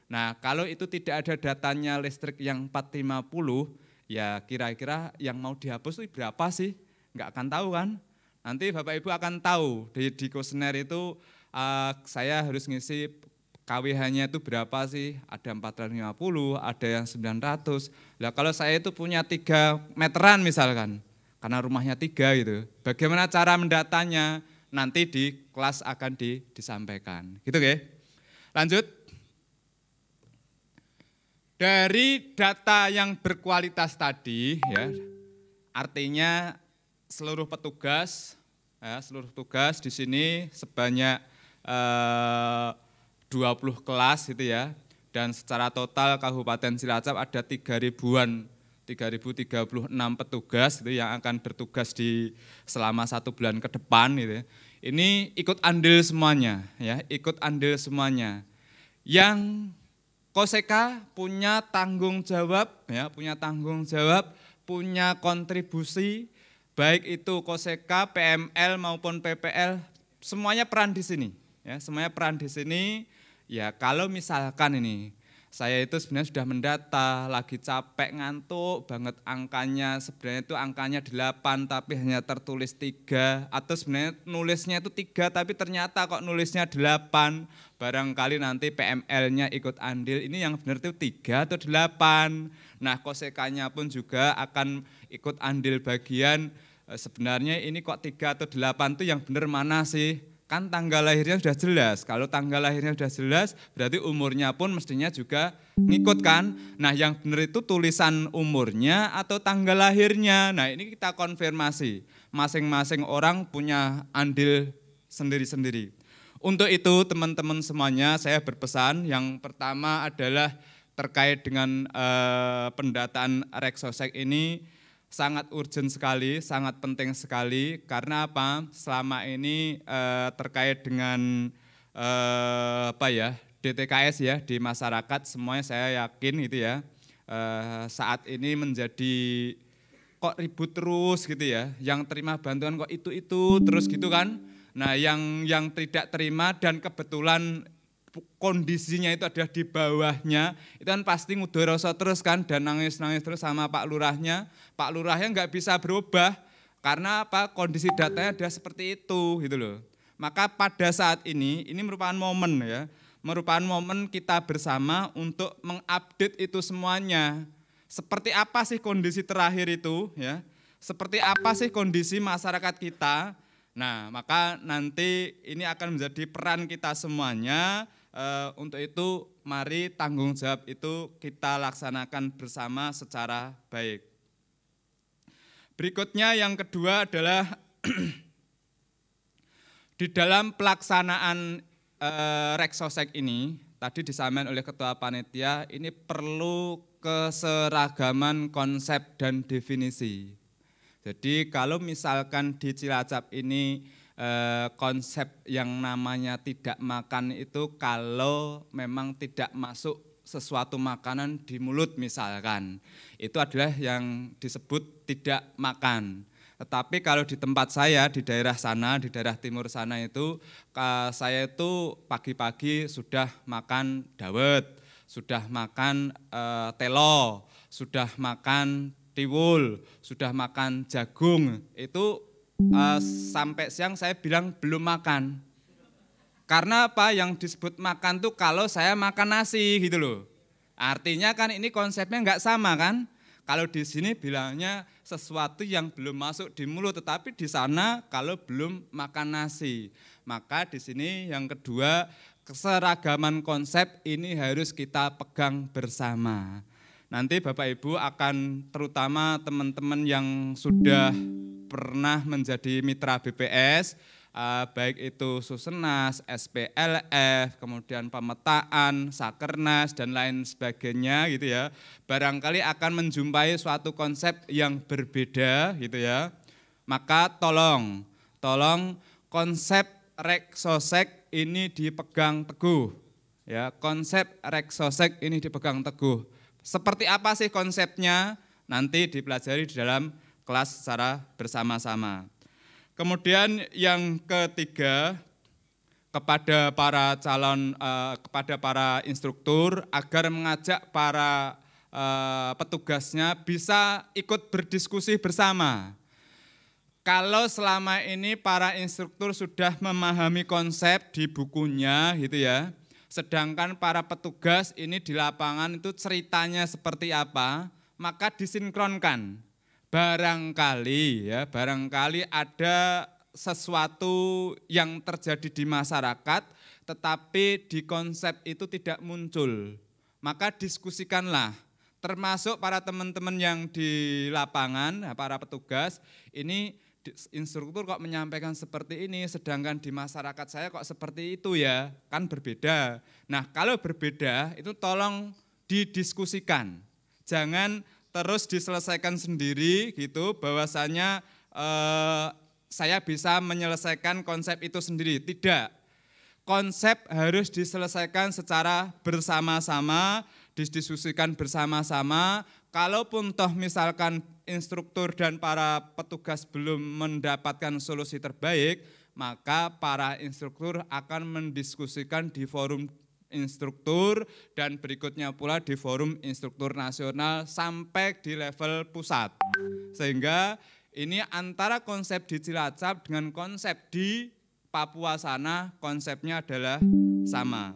Nah, kalau itu tidak ada datanya listrik yang 450, ya kira-kira yang mau dihapus itu berapa sih? Enggak akan tahu kan. Nanti Bapak Ibu akan tahu di kuesioner itu saya harus ngisi KWH-nya itu berapa sih? Ada 450, ada yang 900. Lah kalau saya itu punya 3 meteran misalkan, karena rumahnya 3 gitu. Bagaimana cara mendatanya? Nanti di kelas akan disampaikan. Gitu ya. Lanjut. Dari data yang berkualitas tadi ya, artinya seluruh petugas di sini sebanyak 20 kelas gitu ya. Dan secara total Kabupaten Cilacap ada 3.036 petugas gitu yang akan bertugas selama 1 bulan ke depan gitu. Ini ikut andil semuanya ya, ikut andil semuanya. Yang Koseka punya tanggung jawab ya, punya kontribusi baik itu Koseka, PML maupun PPL, semuanya peran di sini ya, semuanya peran di sini. Ya kalau misalkan ini saya itu sebenarnya sudah mendata, lagi capek, ngantuk banget angkanya, sebenarnya itu angkanya 8 tapi hanya tertulis 3, atau sebenarnya nulisnya itu 3 tapi ternyata kok nulisnya 8, barangkali nanti PML-nya ikut andil, ini yang benar itu 3 atau 8. Nah Kosekanya pun juga akan ikut andil bagian, sebenarnya ini kok 3 atau 8 itu yang benar mana sih? Kan tanggal lahirnya sudah jelas, kalau tanggal lahirnya sudah jelas berarti umurnya pun mestinya juga ngikut kan. Nah yang benar itu tulisan umurnya atau tanggal lahirnya. Nah ini kita konfirmasi, masing-masing orang punya andil sendiri-sendiri. Untuk itu teman-teman semuanya saya berpesan, yang pertama adalah terkait dengan pendataan Reksosek ini, sangat urgent sekali, sangat penting sekali. Karena apa? Selama ini terkait dengan DTKS ya di masyarakat, semuanya saya yakin gitu ya, saat ini menjadi kok ribut terus gitu ya. Yang terima bantuan kok itu terus gitu kan. Nah yang tidak terima dan kebetulan kondisinya itu ada di bawahnya, itu kan pasti ngudoroso terus kan, dan nangis-nangis terus sama Pak Lurahnya. Pak Lurahnya nggak bisa berubah, karena apa? Kondisi datanya ada seperti itu gitu loh. Maka pada saat ini merupakan momen ya, merupakan momen kita bersama untuk mengupdate itu semuanya. Seperti apa sih kondisi terakhir itu ya, seperti apa sih kondisi masyarakat kita. Nah maka nanti ini akan menjadi peran kita semuanya. Untuk itu mari tanggung jawab itu kita laksanakan bersama secara baik. Berikutnya yang kedua adalah di dalam pelaksanaan Reksosek ini, tadi disampaikan oleh Ketua Panitia, ini perlu keseragaman konsep dan definisi. Jadi kalau misalkan di Cilacap ini konsep yang namanya tidak makan itu kalau memang tidak masuk sesuatu makanan di mulut misalkan, itu adalah yang disebut tidak makan. Tetapi kalau di tempat saya, di daerah sana, di daerah timur sana itu, saya itu pagi-pagi sudah makan dawet, sudah makan telo, sudah makan tiwul, sudah makan jagung, itu sampai siang saya bilang belum makan. Karena apa? Yang disebut makan tuh kalau saya makan nasi gitu loh. Artinya kan ini konsepnya enggak sama kan? Kalau di sini bilangnya sesuatu yang belum masuk di mulut, tetapi di sana kalau belum makan nasi. Maka di sini yang kedua, keseragaman konsep ini harus kita pegang bersama. Nanti Bapak Ibu akan, terutama teman-teman yang sudah pernah menjadi mitra BPS, baik itu Susenas, SPLF, kemudian pemetaan, Sakernas, dan lain sebagainya gitu ya. Barangkali akan menjumpai suatu konsep yang berbeda gitu ya. Maka tolong konsep Reksosek ini dipegang teguh. Ya, konsep Reksosek ini dipegang teguh. Seperti apa sih konsepnya? Nanti dipelajari di dalam kelas secara bersama-sama. Kemudian yang ketiga, kepada para kepada para instruktur agar mengajak para petugasnya bisa ikut berdiskusi bersama. kalau selama ini para instruktur sudah memahami konsep di bukunya gitu ya, sedangkan para petugas ini di lapangan itu ceritanya seperti apa, maka disinkronkan. Barangkali ada sesuatu yang terjadi di masyarakat, tetapi di konsep itu tidak muncul. Maka diskusikanlah, termasuk para teman-teman yang di lapangan, para petugas, ini instruktur kok menyampaikan seperti ini, sedangkan di masyarakat saya kok seperti itu ya, kan berbeda. Nah kalau berbeda itu tolong didiskusikan, jangan terus diselesaikan sendiri gitu, bahwasanya saya bisa menyelesaikan konsep itu sendiri, tidak. Konsep harus diselesaikan secara bersama-sama, didiskusikan bersama-sama. Kalaupun toh misalkan instruktur dan para petugas belum mendapatkan solusi terbaik, maka para instruktur akan mendiskusikan di forum instruktur dan berikutnya pula di forum instruktur nasional sampai di level pusat. Sehingga ini antara konsep di Cilacap dengan konsep di Papua sana konsepnya adalah sama.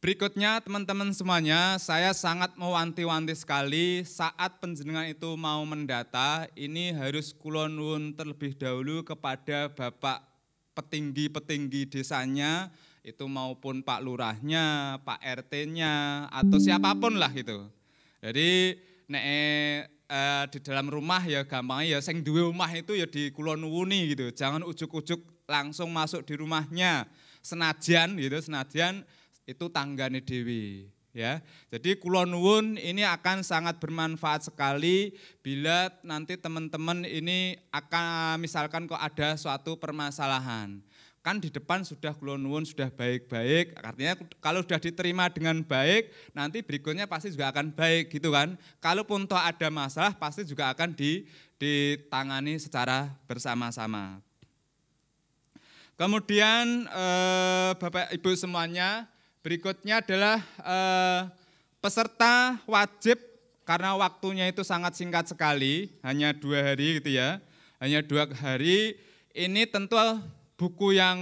Berikutnya teman-teman semuanya, saya sangat mewanti-wanti sekali saat panjenengan itu mau mendata, ini harus kula nuwun terlebih dahulu kepada Bapak petinggi-petinggi desanya, itu maupun Pak Lurahnya, Pak RT-nya, atau siapapun lah gitu. Jadi di dalam rumah ya gampangnya ya sing duwe omah itu ya di kula nuwuni gitu, jangan ujuk-ujuk langsung masuk di rumahnya, senajan itu tanggane dewi ya. Jadi kula nuwun ini akan sangat bermanfaat sekali bila nanti teman-teman ini akan misalkan kok ada suatu permasalahan. Kan di depan sudah kula nuwun sudah baik-baik, artinya kalau sudah diterima dengan baik, nanti berikutnya pasti juga akan baik gitu kan. Kalaupun toh ada masalah pasti juga akan ditangani secara bersama-sama. Kemudian Bapak Ibu semuanya, berikutnya adalah peserta wajib, karena waktunya itu sangat singkat sekali, hanya 2 hari gitu ya, hanya 2 hari, ini tentu buku yang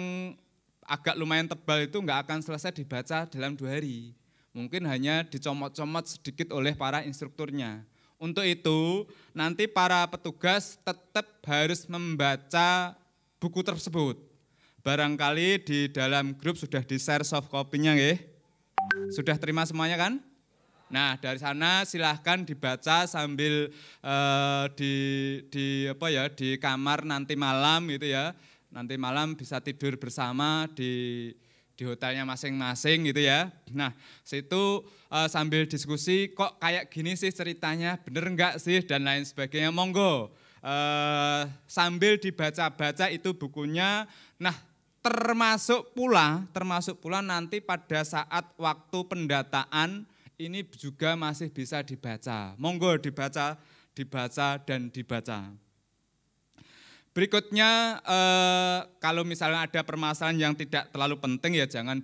agak lumayan tebal itu enggak akan selesai dibaca dalam 2 hari. Mungkin hanya dicomot-comot sedikit oleh para instrukturnya. Untuk itu nanti para petugas tetap harus membaca buku tersebut. Barangkali di dalam grup sudah di-share soft copy-nya nggih. Sudah terima semuanya kan? Nah, dari sana silahkan dibaca sambil di kamar nanti malam gitu ya. Nanti malam bisa tidur bersama di hotelnya masing-masing gitu ya. Nah, situ sambil diskusi, kok kayak gini sih ceritanya, bener enggak sih dan lain sebagainya. Monggo sambil dibaca-baca itu bukunya. Nah, termasuk pula nanti pada saat waktu pendataan ini juga masih bisa dibaca. Monggo dibaca dan dibaca. Berikutnya kalau misalnya ada permasalahan yang tidak terlalu penting ya jangan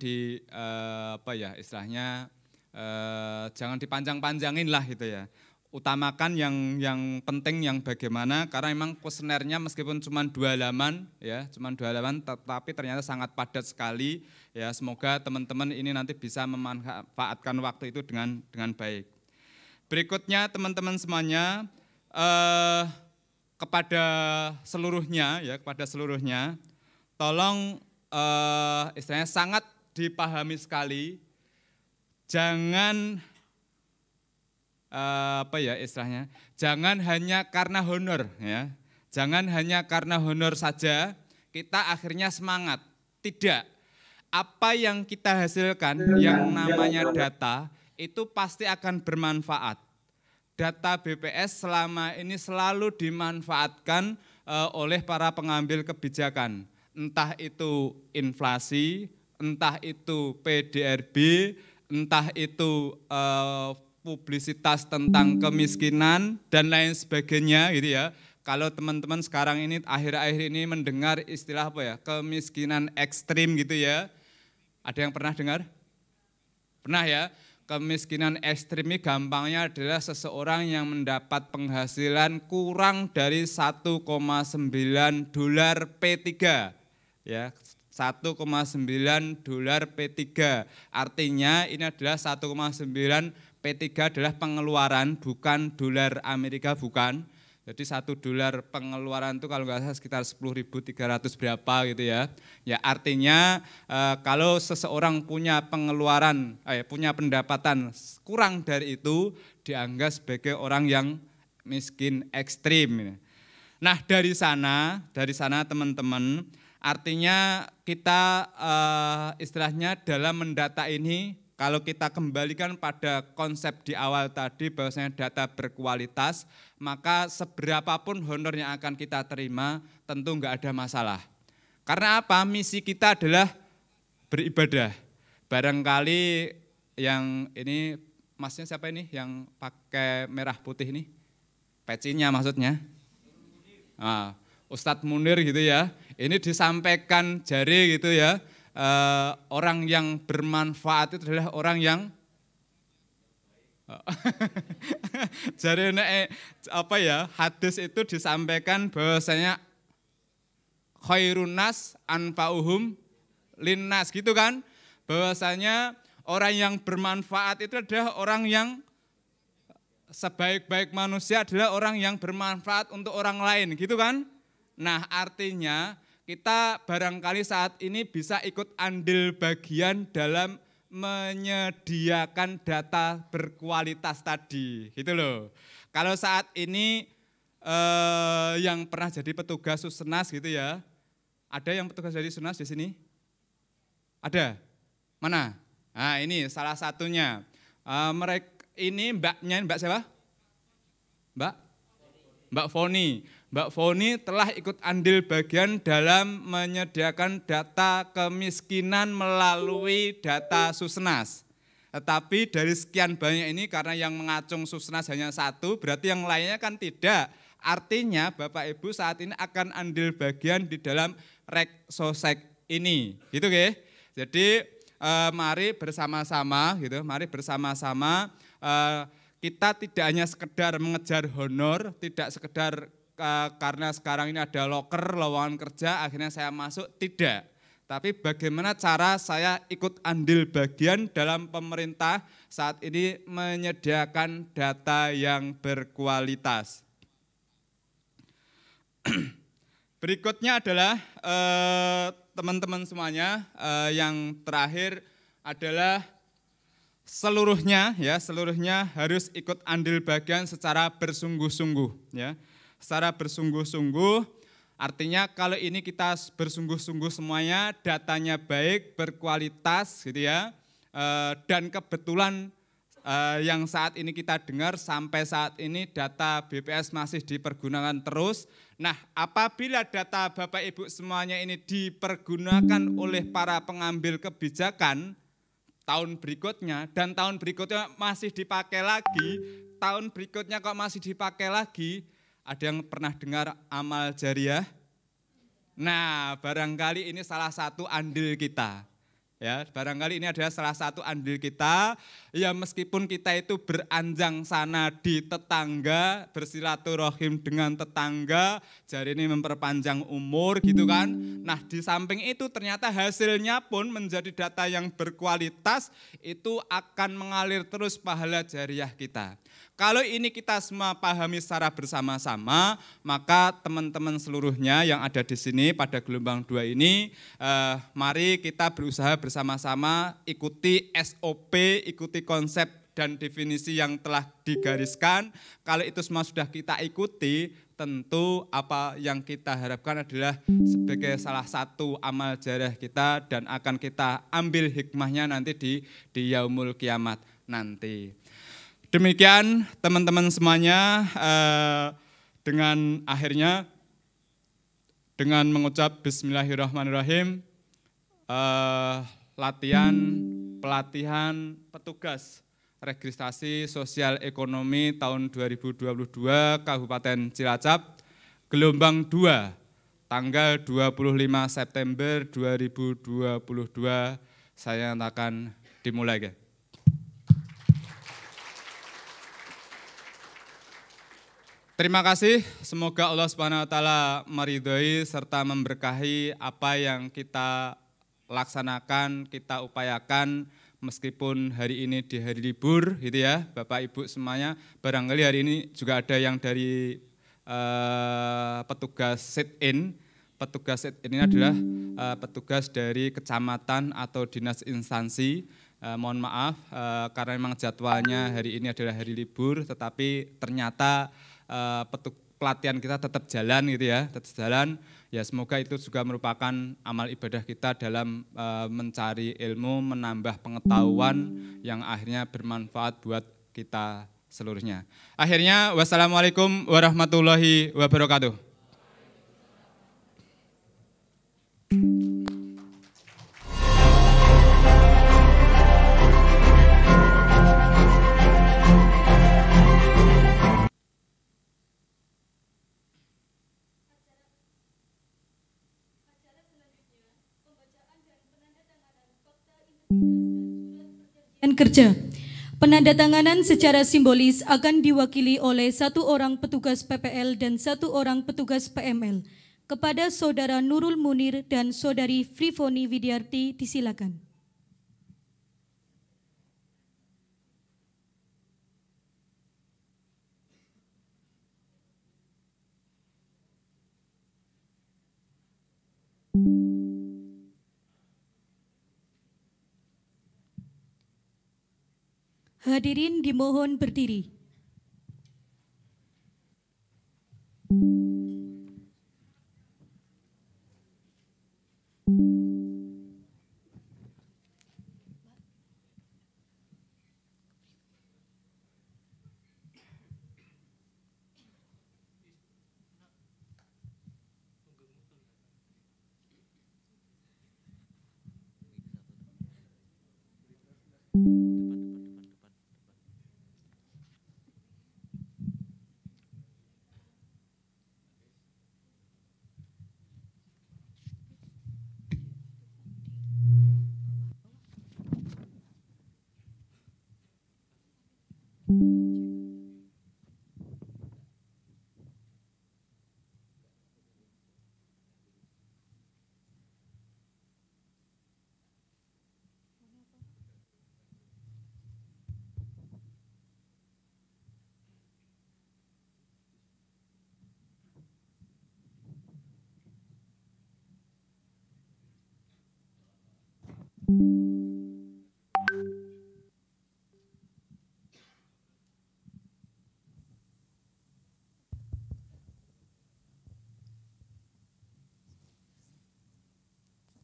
jangan dipanjang-panjangin lah gitu ya. Utamakan yang penting yang bagaimana, karena memang kuesionernya meskipun cuma 2 halaman ya, tetapi ternyata sangat padat sekali ya. Semoga teman-teman ini nanti bisa memanfaatkan waktu itu dengan baik. Berikutnya teman-teman semuanya kepada seluruhnya, tolong istilahnya sangat dipahami sekali, jangan jangan hanya karena honor ya, jangan hanya karena honor saja kita akhirnya semangat. Tidak, apa yang kita hasilkan yang namanya data itu pasti akan bermanfaat. Data BPS selama ini selalu dimanfaatkan oleh para pengambil kebijakan. Entah itu inflasi, entah itu PDRB, entah itu publisitas tentang kemiskinan, dan lain sebagainya gitu ya. Kalau teman-teman sekarang ini akhir-akhir ini mendengar istilah kemiskinan ekstrim gitu ya. Ada yang pernah dengar? Pernah ya? Kemiskinan ekstrim ini gampangnya adalah seseorang yang mendapat penghasilan kurang dari 1,9 dolar P3. Ya, 1,9 dolar P3. Artinya ini adalah 1,9 P3 adalah pengeluaran, bukan dolar Amerika, bukan. Jadi 1 dolar pengeluaran itu kalau nggak salah sekitar 10.300 berapa gitu ya. Ya artinya kalau seseorang punya pengeluaran, punya pendapatan kurang dari itu dianggap sebagai orang yang miskin ekstrim. Nah dari sana teman-teman, artinya kita istilahnya dalam mendata ini, kalau kita kembalikan pada konsep di awal tadi bahwasanya data berkualitas, maka seberapapun honor yang akan kita terima tentu enggak ada masalah. Karena apa? Misi kita adalah beribadah. Barangkali yang ini, masnya siapa ini yang pakai merah putih ini? Pecinya maksudnya. Nah, Ustadz Munir gitu ya. Ini disampaikan jari gitu ya. Orang yang bermanfaat itu adalah orang yang hadis itu disampaikan bahwasanya khairun nas anfa'uhum linnas gitu kan, bahwasanya orang yang bermanfaat itu adalah orang yang sebaik-baik manusia adalah orang yang bermanfaat untuk orang lain gitu kan. Nah artinya kita barangkali saat ini bisa ikut andil bagian dalam menyediakan data berkualitas tadi, gitu loh. Kalau saat ini yang pernah jadi petugas Susnas gitu ya, ada yang petugas dari Susnas di sini? Ada? Mana? Nah ini salah satunya. Mereka ini Mbak siapa? Mbak Foni. Mbak Foni telah ikut andil bagian dalam menyediakan data kemiskinan melalui data Susnas. Tetapi dari sekian banyak ini karena yang mengacung Susnas hanya 1, berarti yang lainnya kan tidak. Artinya Bapak Ibu saat ini akan andil bagian di dalam Reksosek ini. Gitu ya. Jadi mari bersama-sama gitu, kita tidak hanya sekedar mengejar honor, tidak sekedar karena sekarang ini ada loker, lowongan kerja, akhirnya saya masuk, tidak. Tapi bagaimana cara saya ikut andil bagian dalam pemerintah saat ini menyediakan data yang berkualitas. Berikutnya adalah teman-teman semuanya, yang terakhir adalah seluruhnya harus ikut andil bagian secara bersungguh-sungguh ya. Secara bersungguh-sungguh, artinya kalau ini kita bersungguh-sungguh semuanya, datanya baik, berkualitas gitu ya, dan kebetulan yang saat ini kita dengar sampai saat ini data BPS masih dipergunakan terus. Nah apabila data Bapak Ibu semuanya ini dipergunakan oleh para pengambil kebijakan tahun berikutnya, dan tahun berikutnya masih dipakai lagi, tahun berikutnya kok masih dipakai lagi, ada yang pernah dengar amal jariah? Nah, barangkali ini salah satu andil kita. Ya, barangkali ini adalah salah satu andil kita. Ya, meskipun kita itu beranjang sana di tetangga, bersilaturahim dengan tetangga, jari ini memperpanjang umur gitu kan. Nah, di samping itu ternyata hasilnya pun menjadi data yang berkualitas, itu akan mengalir terus pahala jariah kita. Kalau ini kita semua pahami secara bersama-sama, maka teman-teman seluruhnya yang ada di sini pada gelombang 2 ini, mari kita berusaha bersama-sama ikuti SOP, ikuti konsep dan definisi yang telah digariskan. Kalau itu semua sudah kita ikuti, tentu apa yang kita harapkan adalah sebagai salah satu amal jariah kita dan akan kita ambil hikmahnya nanti di yaumul kiamat nanti. Demikian teman-teman semuanya, dengan akhirnya dengan mengucap bismillahirrahmanirrahim, pelatihan petugas registrasi sosial ekonomi tahun 2022 Kabupaten Cilacap, gelombang 2, tanggal 25 September 2022, saya nyatakan dimulai. Terima kasih, semoga Allah Subhanahu wa taala meridhoi serta memberkahi apa yang kita laksanakan, kita upayakan meskipun hari ini di hari libur gitu ya, Bapak Ibu semuanya. Barangkali hari ini juga ada yang dari petugas sit-in. Petugas sit-in ini adalah petugas dari kecamatan atau dinas instansi. Mohon maaf karena memang jadwalnya hari ini adalah hari libur, tetapi ternyata pelatihan kita tetap jalan gitu ya, tetap jalan. Ya semoga itu juga merupakan amal ibadah kita dalam mencari ilmu, menambah pengetahuan yang akhirnya bermanfaat buat kita seluruhnya. Akhirnya wassalamualaikum warahmatullahi wabarakatuh. Kerja. Penandatanganan secara simbolis akan diwakili oleh 1 orang petugas PPL dan 1 orang petugas PML. Kepada Saudara Nurul Munir dan Saudari Frifoni Widiarti disilakan. Hadirin dimohon berdiri.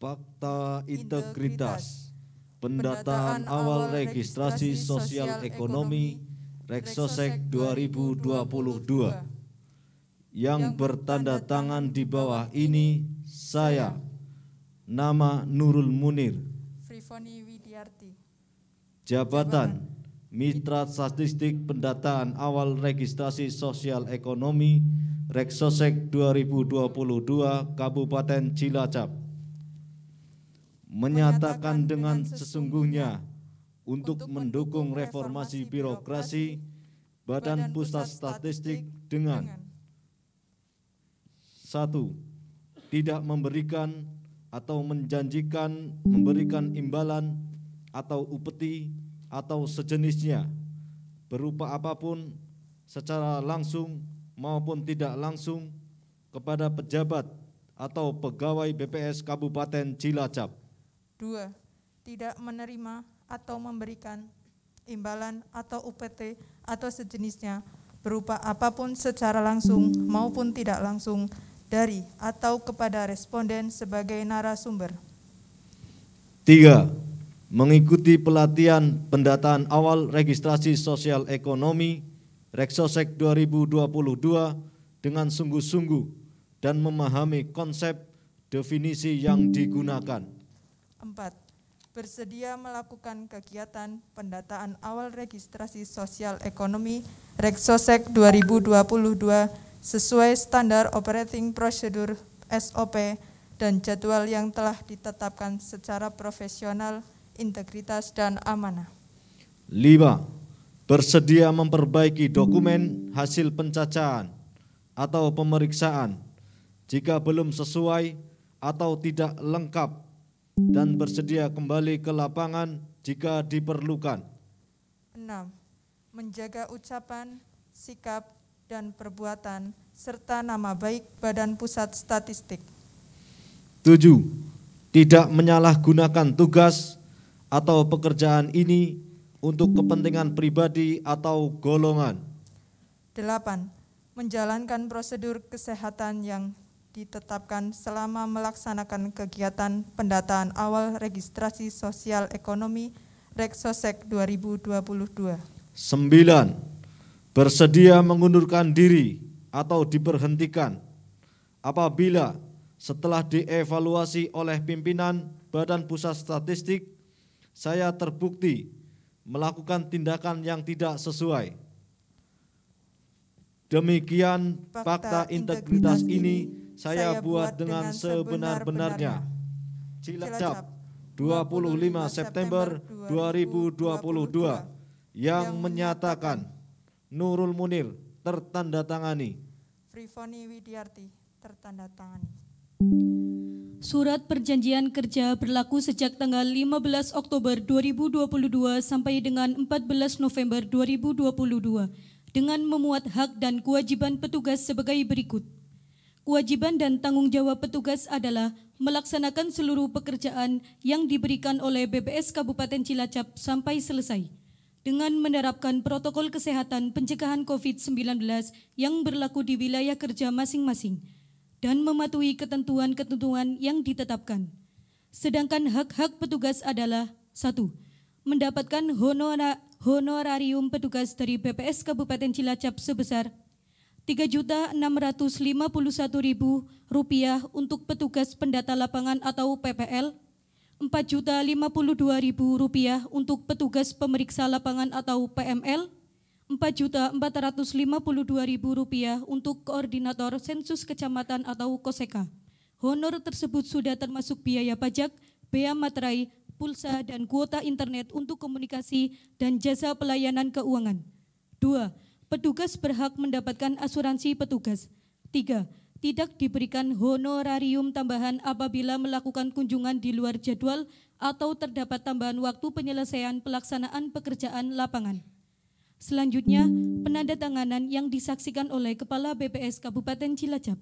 Fakta integritas pendataan awal registrasi sosial ekonomi Reksosek 2022 yang bertanda tangan di bawah ini saya, nama Nurul Munir, Frifoni Widiarti, jabatan Mitra Statistik Pendataan Awal Registrasi Sosial Ekonomi Reksosek 2022 Kabupaten Cilacap, menyatakan dengan sesungguhnya untuk mendukung reformasi birokrasi Badan Pusat Statistik dengan 1. Tidak memberikan atau menjanjikan memberikan imbalan atau upeti atau sejenisnya berupa apapun secara langsung maupun tidak langsung kepada pejabat atau pegawai BPS Kabupaten Cilacap. 2. Tidak menerima atau memberikan imbalan atau UPT atau sejenisnya berupa apapun secara langsung maupun tidak langsung dari atau kepada responden sebagai narasumber. 3. Mengikuti pelatihan pendataan awal registrasi sosial ekonomi Reksosek 2022 dengan sungguh-sungguh dan memahami konsep definisi yang digunakan. 4. Bersedia melakukan kegiatan pendataan awal registrasi sosial ekonomi Reksosek 2022 sesuai standar operating procedure SOP dan jadwal yang telah ditetapkan secara profesional, integritas, dan amanah. 5. Bersedia memperbaiki dokumen hasil pencacahan atau pemeriksaan jika belum sesuai atau tidak lengkap dan bersedia kembali ke lapangan jika diperlukan. 6. Menjaga ucapan, sikap, dan perbuatan serta nama baik Badan Pusat Statistik. 7. Tidak menyalahgunakan tugas atau pekerjaan ini untuk kepentingan pribadi atau golongan. 8. Menjalankan prosedur kesehatan yang ditetapkan selama melaksanakan kegiatan pendataan awal registrasi sosial ekonomi Reksosek 2022. 9. Bersedia mengundurkan diri atau diberhentikan apabila setelah dievaluasi oleh pimpinan Badan Pusat Statistik saya terbukti melakukan tindakan yang tidak sesuai. Demikian fakta integritas ini saya buat dengan sebenar-benarnya. Cilacap, 25 September 2022, yang menyatakan Nurul Munir tertandatangani. Frifoni Widiarti tertandatangani. Surat perjanjian kerja berlaku sejak tanggal 15 Oktober 2022 sampai dengan 14 November 2022 dengan memuat hak dan kewajiban petugas sebagai berikut. Kewajiban dan tanggung jawab petugas adalah melaksanakan seluruh pekerjaan yang diberikan oleh BPS Kabupaten Cilacap sampai selesai dengan menerapkan protokol kesehatan pencegahan COVID-19 yang berlaku di wilayah kerja masing-masing dan mematuhi ketentuan-ketentuan yang ditetapkan. Sedangkan hak-hak petugas adalah 1. Mendapatkan honorarium petugas dari BPS Kabupaten Cilacap sebesar Rp3.651.000 untuk petugas pendata lapangan atau PPL, Rp4.052.000 untuk petugas pemeriksa lapangan atau PML, Rp4.452.000 untuk koordinator sensus kecamatan atau KOSEKA. Honor tersebut sudah termasuk biaya pajak, bea materai, pulsa dan kuota internet untuk komunikasi dan jasa pelayanan keuangan. 2. Petugas berhak mendapatkan asuransi petugas. 3. Tidak diberikan honorarium tambahan apabila melakukan kunjungan di luar jadwal atau terdapat tambahan waktu penyelesaian pelaksanaan pekerjaan lapangan. Selanjutnya, penandatanganan yang disaksikan oleh Kepala BPS Kabupaten Cilacap.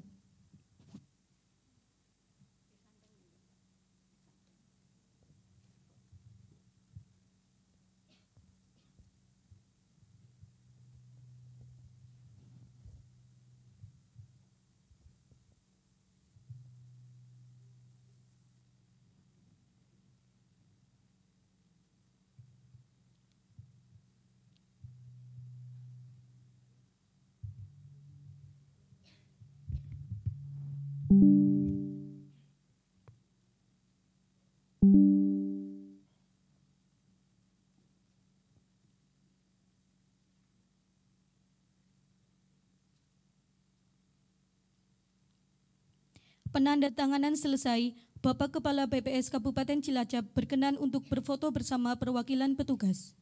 Penandatanganan selesai, Bapak Kepala BPS Kabupaten Cilacap berkenan untuk berfoto bersama perwakilan petugas.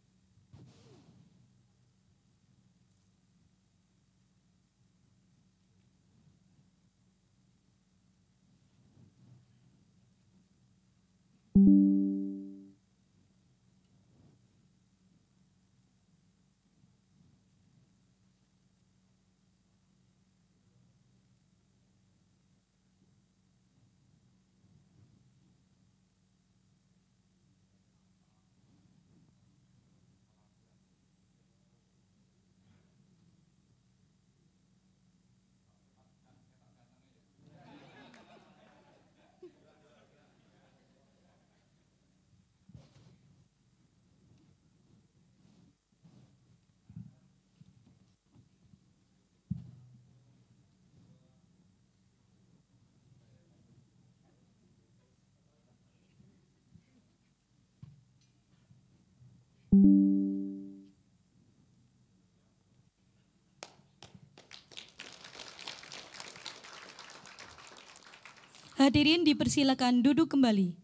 Hadirin dipersilakan duduk kembali.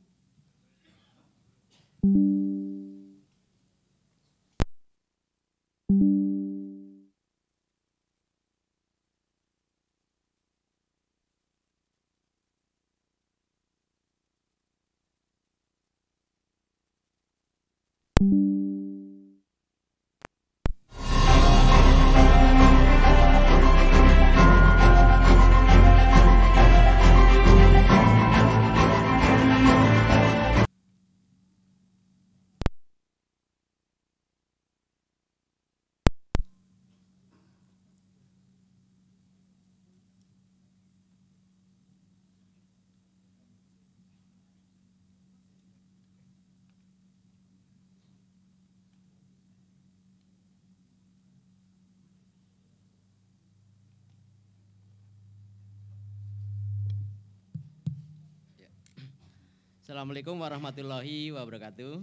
Assalamualaikum warahmatullahi wabarakatuh.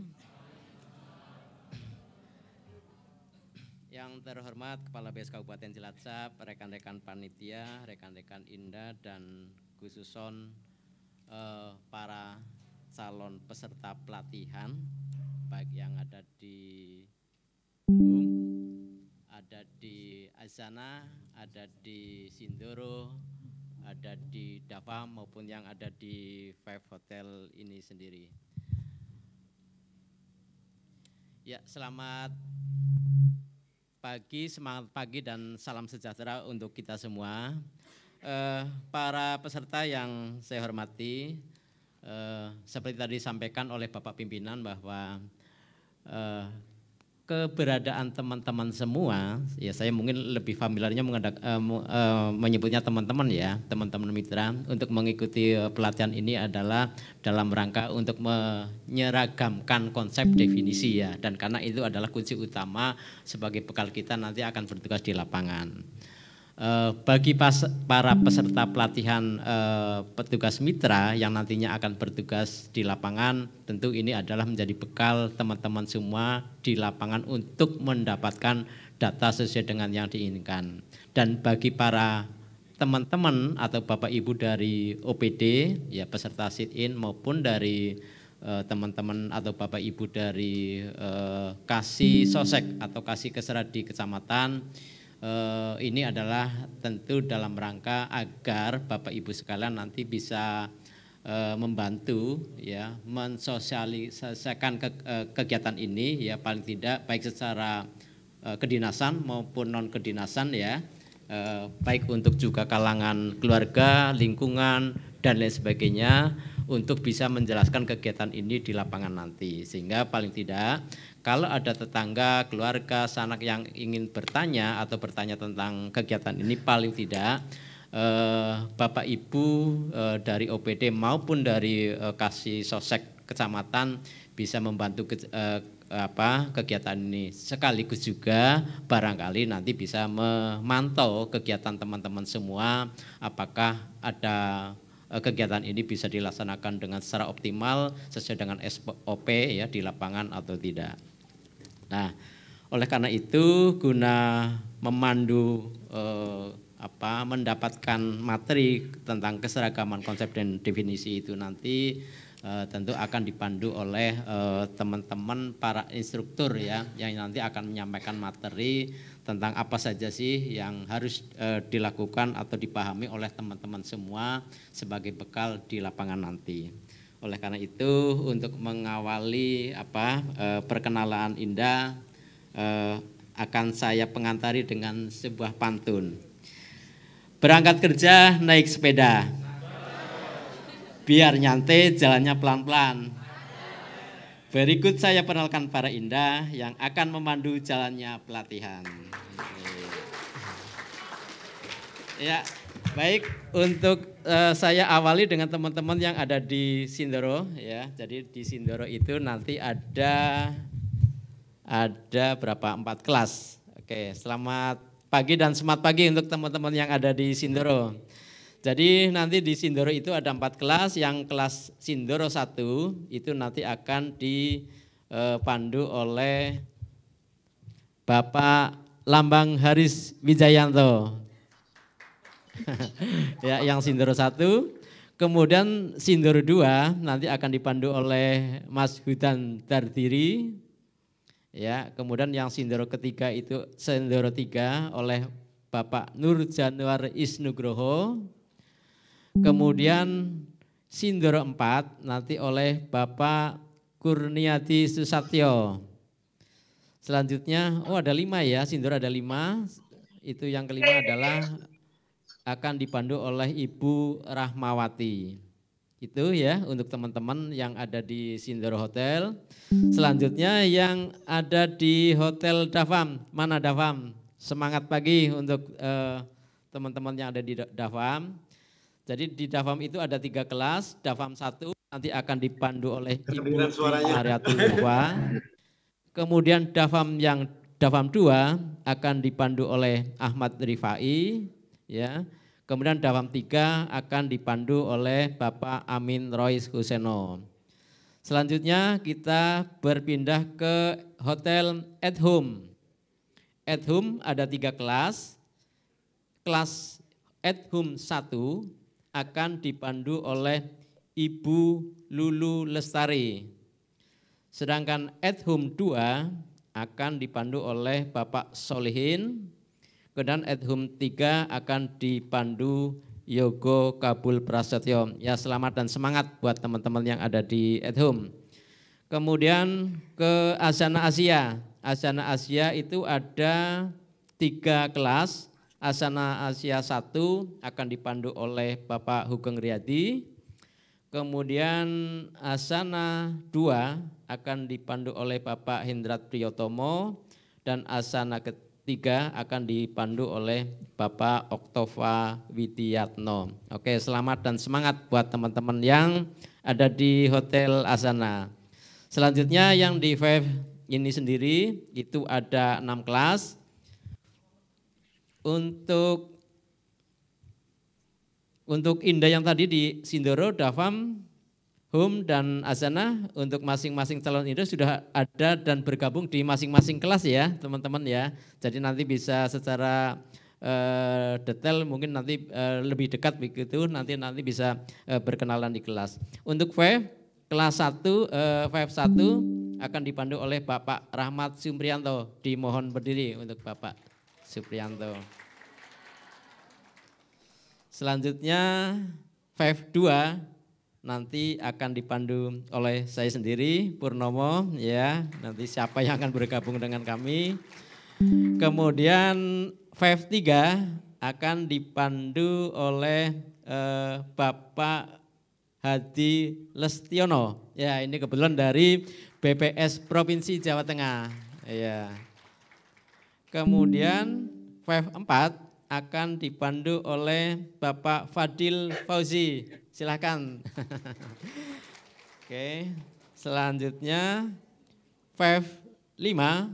Yang terhormat Kepala BPS Kabupaten Cilacap, rekan-rekan panitia, rekan-rekan Indah, dan khususon para calon peserta pelatihan, baik yang ada di ada di Azana, ada di Sindoro, ada di Davam maupun yang ada di Five Hotel ini sendiri. Ya, selamat pagi, semangat pagi dan salam sejahtera untuk kita semua. Para peserta yang saya hormati, seperti tadi disampaikan oleh Bapak Pimpinan bahwa keberadaan teman-teman semua, ya saya mungkin lebih familiarnya menyebutnya teman-teman ya, teman-teman mitra, untuk mengikuti pelatihan ini adalah dalam rangka untuk menyeragamkan konsep definisi ya, dan karena itu adalah kunci utama sebagai bekal kita nanti akan bertugas di lapangan. Bagi para peserta pelatihan petugas mitra yang nantinya akan bertugas di lapangan, tentu ini adalah menjadi bekal teman-teman semua di lapangan untuk mendapatkan data sesuai dengan yang diinginkan. Dan bagi para teman-teman atau Bapak Ibu dari OPD, ya peserta sit-in maupun dari teman-teman atau Bapak Ibu dari Kasih Sosek atau Kasih Keserat di kecamatan, ini adalah tentu dalam rangka agar Bapak Ibu sekalian nanti bisa membantu ya mensosialisasikan kegiatan ini ya, paling tidak baik secara kedinasan maupun non kedinasan ya, baik untuk juga kalangan keluarga, lingkungan dan lain sebagainya, untuk bisa menjelaskan kegiatan ini di lapangan nanti, sehingga paling tidak kalau ada tetangga, keluarga, sanak yang ingin bertanya atau bertanya tentang kegiatan ini, paling tidak Bapak Ibu dari OPD maupun dari Kasih Sosek kecamatan bisa membantu kegiatan ini, sekaligus juga barangkali nanti bisa memantau kegiatan teman-teman semua, apakah ada kegiatan ini bisa dilaksanakan dengan secara optimal sesuai dengan SOP ya di lapangan atau tidak. Nah, oleh karena itu guna memandu mendapatkan materi tentang keseragaman konsep dan definisi itu nanti tentu akan dipandu oleh teman-teman para instruktur ya, yang nanti akan menyampaikan materi tentang apa saja sih yang harus dilakukan atau dipahami oleh teman-teman semua sebagai bekal di lapangan nanti. Oleh karena itu untuk mengawali perkenalan Indah, akan saya pengantari dengan sebuah pantun. Berangkat kerja naik sepeda, biar nyantai jalannya pelan-pelan. Berikut saya perkenalkan para Indah yang akan memandu jalannya pelatihan. Ya, baik, untuk saya awali dengan teman-teman yang ada di Sindoro ya. Jadi di Sindoro itu nanti ada berapa? 4 kelas. Oke, selamat pagi dan semangat pagi untuk teman-teman yang ada di Sindoro. Jadi nanti di Sindoro itu ada 4 kelas, yang kelas Sindoro 1 itu nanti akan dipandu oleh Bapak Lambang Haris Wijayanto. Ya, yang Sindoro 1, kemudian Sindoro 2 nanti akan dipandu oleh Mas Hudan Dardiri. Ya, kemudian yang Sindoro ketiga itu Sindoro 3 oleh Bapak Nur Januar Isnugroho. Kemudian Sindoro 4 nanti oleh Bapak Kurniati Susatyo. Selanjutnya, ada 5 ya, Sindoro ada 5. Itu yang kelima adalah akan dipandu oleh Ibu Rahmawati. Itu ya untuk teman-teman yang ada di Sindoro Hotel. Selanjutnya yang ada di Hotel Davam. Mana Davam? Semangat pagi untuk teman-teman yang ada di Davam. Jadi di Davam itu ada 3 kelas. Davam 1 nanti akan dipandu oleh Ibu Mariatul Uwa. Kemudian Davam 2 akan dipandu oleh Ahmad Rifai. Ya. Kemudian Davam 3 akan dipandu oleh Bapak Amin Rois Huseno. Selanjutnya kita berpindah ke Hotel at Home. At Home ada 3 kelas. Kelas at Home 1 akan dipandu oleh Ibu Lulu Lestari. Sedangkan at Home 2 akan dipandu oleh Bapak Solihin. Kemudian at Home 3 akan dipandu Yogo Kabul Prasetyo. Ya, selamat dan semangat buat teman-teman yang ada di at home. Kemudian ke Asana Asia. Asana Asia itu ada 3 kelas. Asana Asia 1 akan dipandu oleh Bapak Hugeng Riyadi. Kemudian Asana 2 akan dipandu oleh Bapak Hendrat Priyotomo. Dan Asana ketiga akan dipandu oleh Bapak Oktova Widiyatno. Oke, selamat dan semangat buat teman-teman yang ada di Hotel Asana. Selanjutnya yang di Five ini sendiri itu ada 6 kelas. Untuk Indah yang tadi di Sindoro, Dafam, Home dan Asana, untuk masing-masing calon Indah sudah ada dan bergabung di masing-masing kelas ya teman-teman ya. Jadi nanti bisa secara detail mungkin nanti lebih dekat begitu, nanti bisa berkenalan di kelas. Untuk Five, kelas 1, Five 1 akan dipandu oleh Bapak Rahmat Supriyanto. Dimohon berdiri untuk Bapak Supriyanto. Selanjutnya Five 2 nanti akan dipandu oleh saya sendiri, Purnomo ya. Nanti siapa yang akan bergabung dengan kami. Kemudian Five 3 akan dipandu oleh Bapak Hadi Lestiono. Ya, ini kebetulan dari BPS Provinsi Jawa Tengah. Ya. Kemudian Five 4 akan dipandu oleh Bapak Fadil Fauzi. Silakan. Oke, selanjutnya Five 5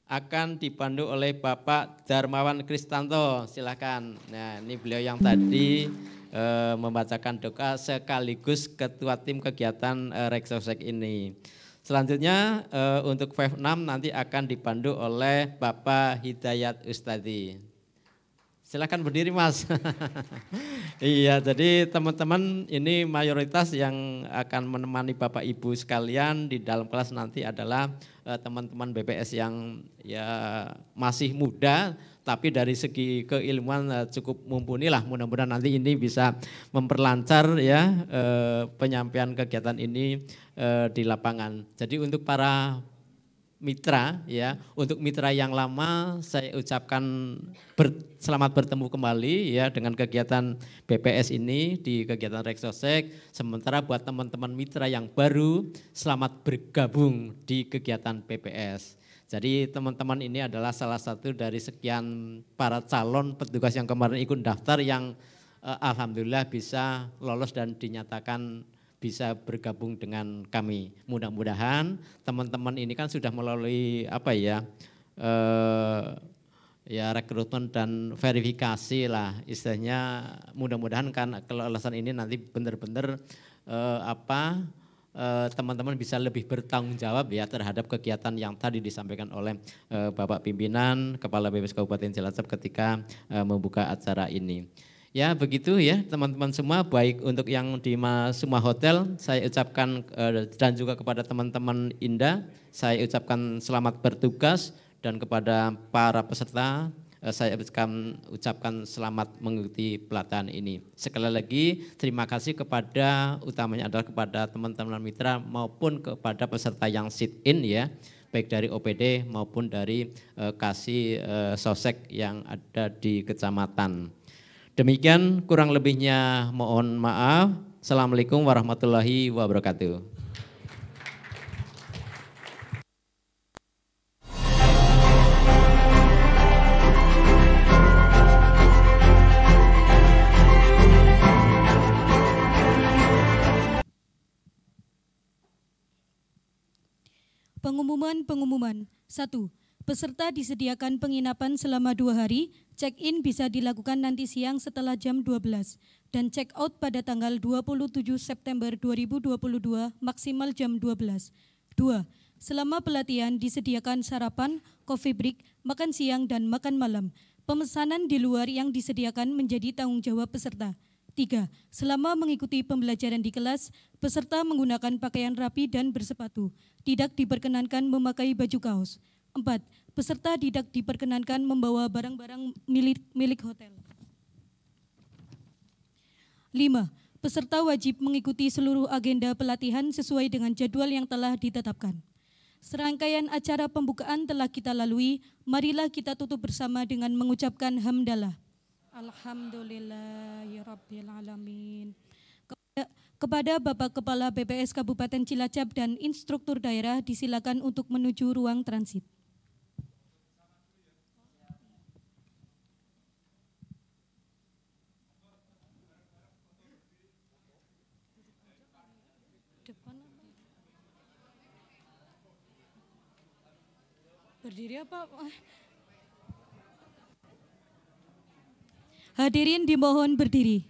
akan dipandu oleh Bapak Darmawan Kristanto. Silakan. Nah, ini beliau yang tadi membacakan doa sekaligus ketua tim kegiatan Reksosek ini. Selanjutnya untuk Five 6 nanti akan dipandu oleh Bapak Hidayat Ustadi. Silakan berdiri Mas. Iya, jadi teman-teman ini mayoritas yang akan menemani Bapak Ibu sekalian di dalam kelas nanti adalah teman-teman BPS yang ya masih muda, tapi dari segi keilmuan cukup mumpuni lah. Mudah-mudahan nanti ini bisa memperlancar ya penyampaian kegiatan ini di lapangan. Jadi untuk para mitra ya, untuk mitra yang lama saya ucapkan selamat bertemu kembali ya dengan kegiatan BPS ini di kegiatan Reksosek. Sementara buat teman-teman mitra yang baru, selamat bergabung di kegiatan BPS. Jadi teman-teman ini adalah salah satu dari sekian para calon petugas yang kemarin ikut daftar yang alhamdulillah bisa lolos dan dinyatakan bisa bergabung dengan kami. Mudah-mudahan teman-teman ini kan sudah melalui apa ya, ya rekrutmen dan verifikasi lah istilahnya. Mudah-mudahan kan kelolosan ini nanti benar-benar teman-teman bisa lebih bertanggung jawab ya terhadap kegiatan yang tadi disampaikan oleh Bapak Pimpinan Kepala BPS Kabupaten Cilacap ketika membuka acara ini. Ya begitu ya teman-teman semua, baik untuk yang di semua hotel saya ucapkan dan juga kepada teman-teman Indah saya ucapkan selamat bertugas, dan kepada para peserta saya ucapkan selamat mengikuti pelatihan ini. Sekali lagi terima kasih kepada utamanya adalah kepada teman-teman mitra maupun kepada peserta yang sit in ya, baik dari OPD maupun dari kasih sosek yang ada di kecamatan. Demikian kurang lebihnya mohon maaf. Assalamualaikum warahmatullahi wabarakatuh. Pengumuman. 1. Peserta disediakan penginapan selama 2 hari, Check-in bisa dilakukan nanti siang setelah jam 12 dan check-out pada tanggal 27 September 2022 maksimal jam 12. 2. Selama pelatihan disediakan sarapan, coffee break, makan siang, dan makan malam. Pemesanan di luar yang disediakan menjadi tanggung jawab peserta. 3. Selama mengikuti pembelajaran di kelas, peserta menggunakan pakaian rapi dan bersepatu. Tidak diperkenankan memakai baju kaos. 4. Peserta tidak diperkenankan membawa barang-barang milik hotel. 5. Peserta wajib mengikuti seluruh agenda pelatihan sesuai dengan jadwal yang telah ditetapkan. Serangkaian acara pembukaan telah kita lalui, marilah kita tutup bersama dengan mengucapkan hamdalah. Alhamdulillahirrabbilalamin. Kepada Bapak Kepala BPS Kabupaten Cilacap dan instruktur daerah disilakan untuk menuju ruang transit. Berdiri apa? Hadirin dimohon berdiri.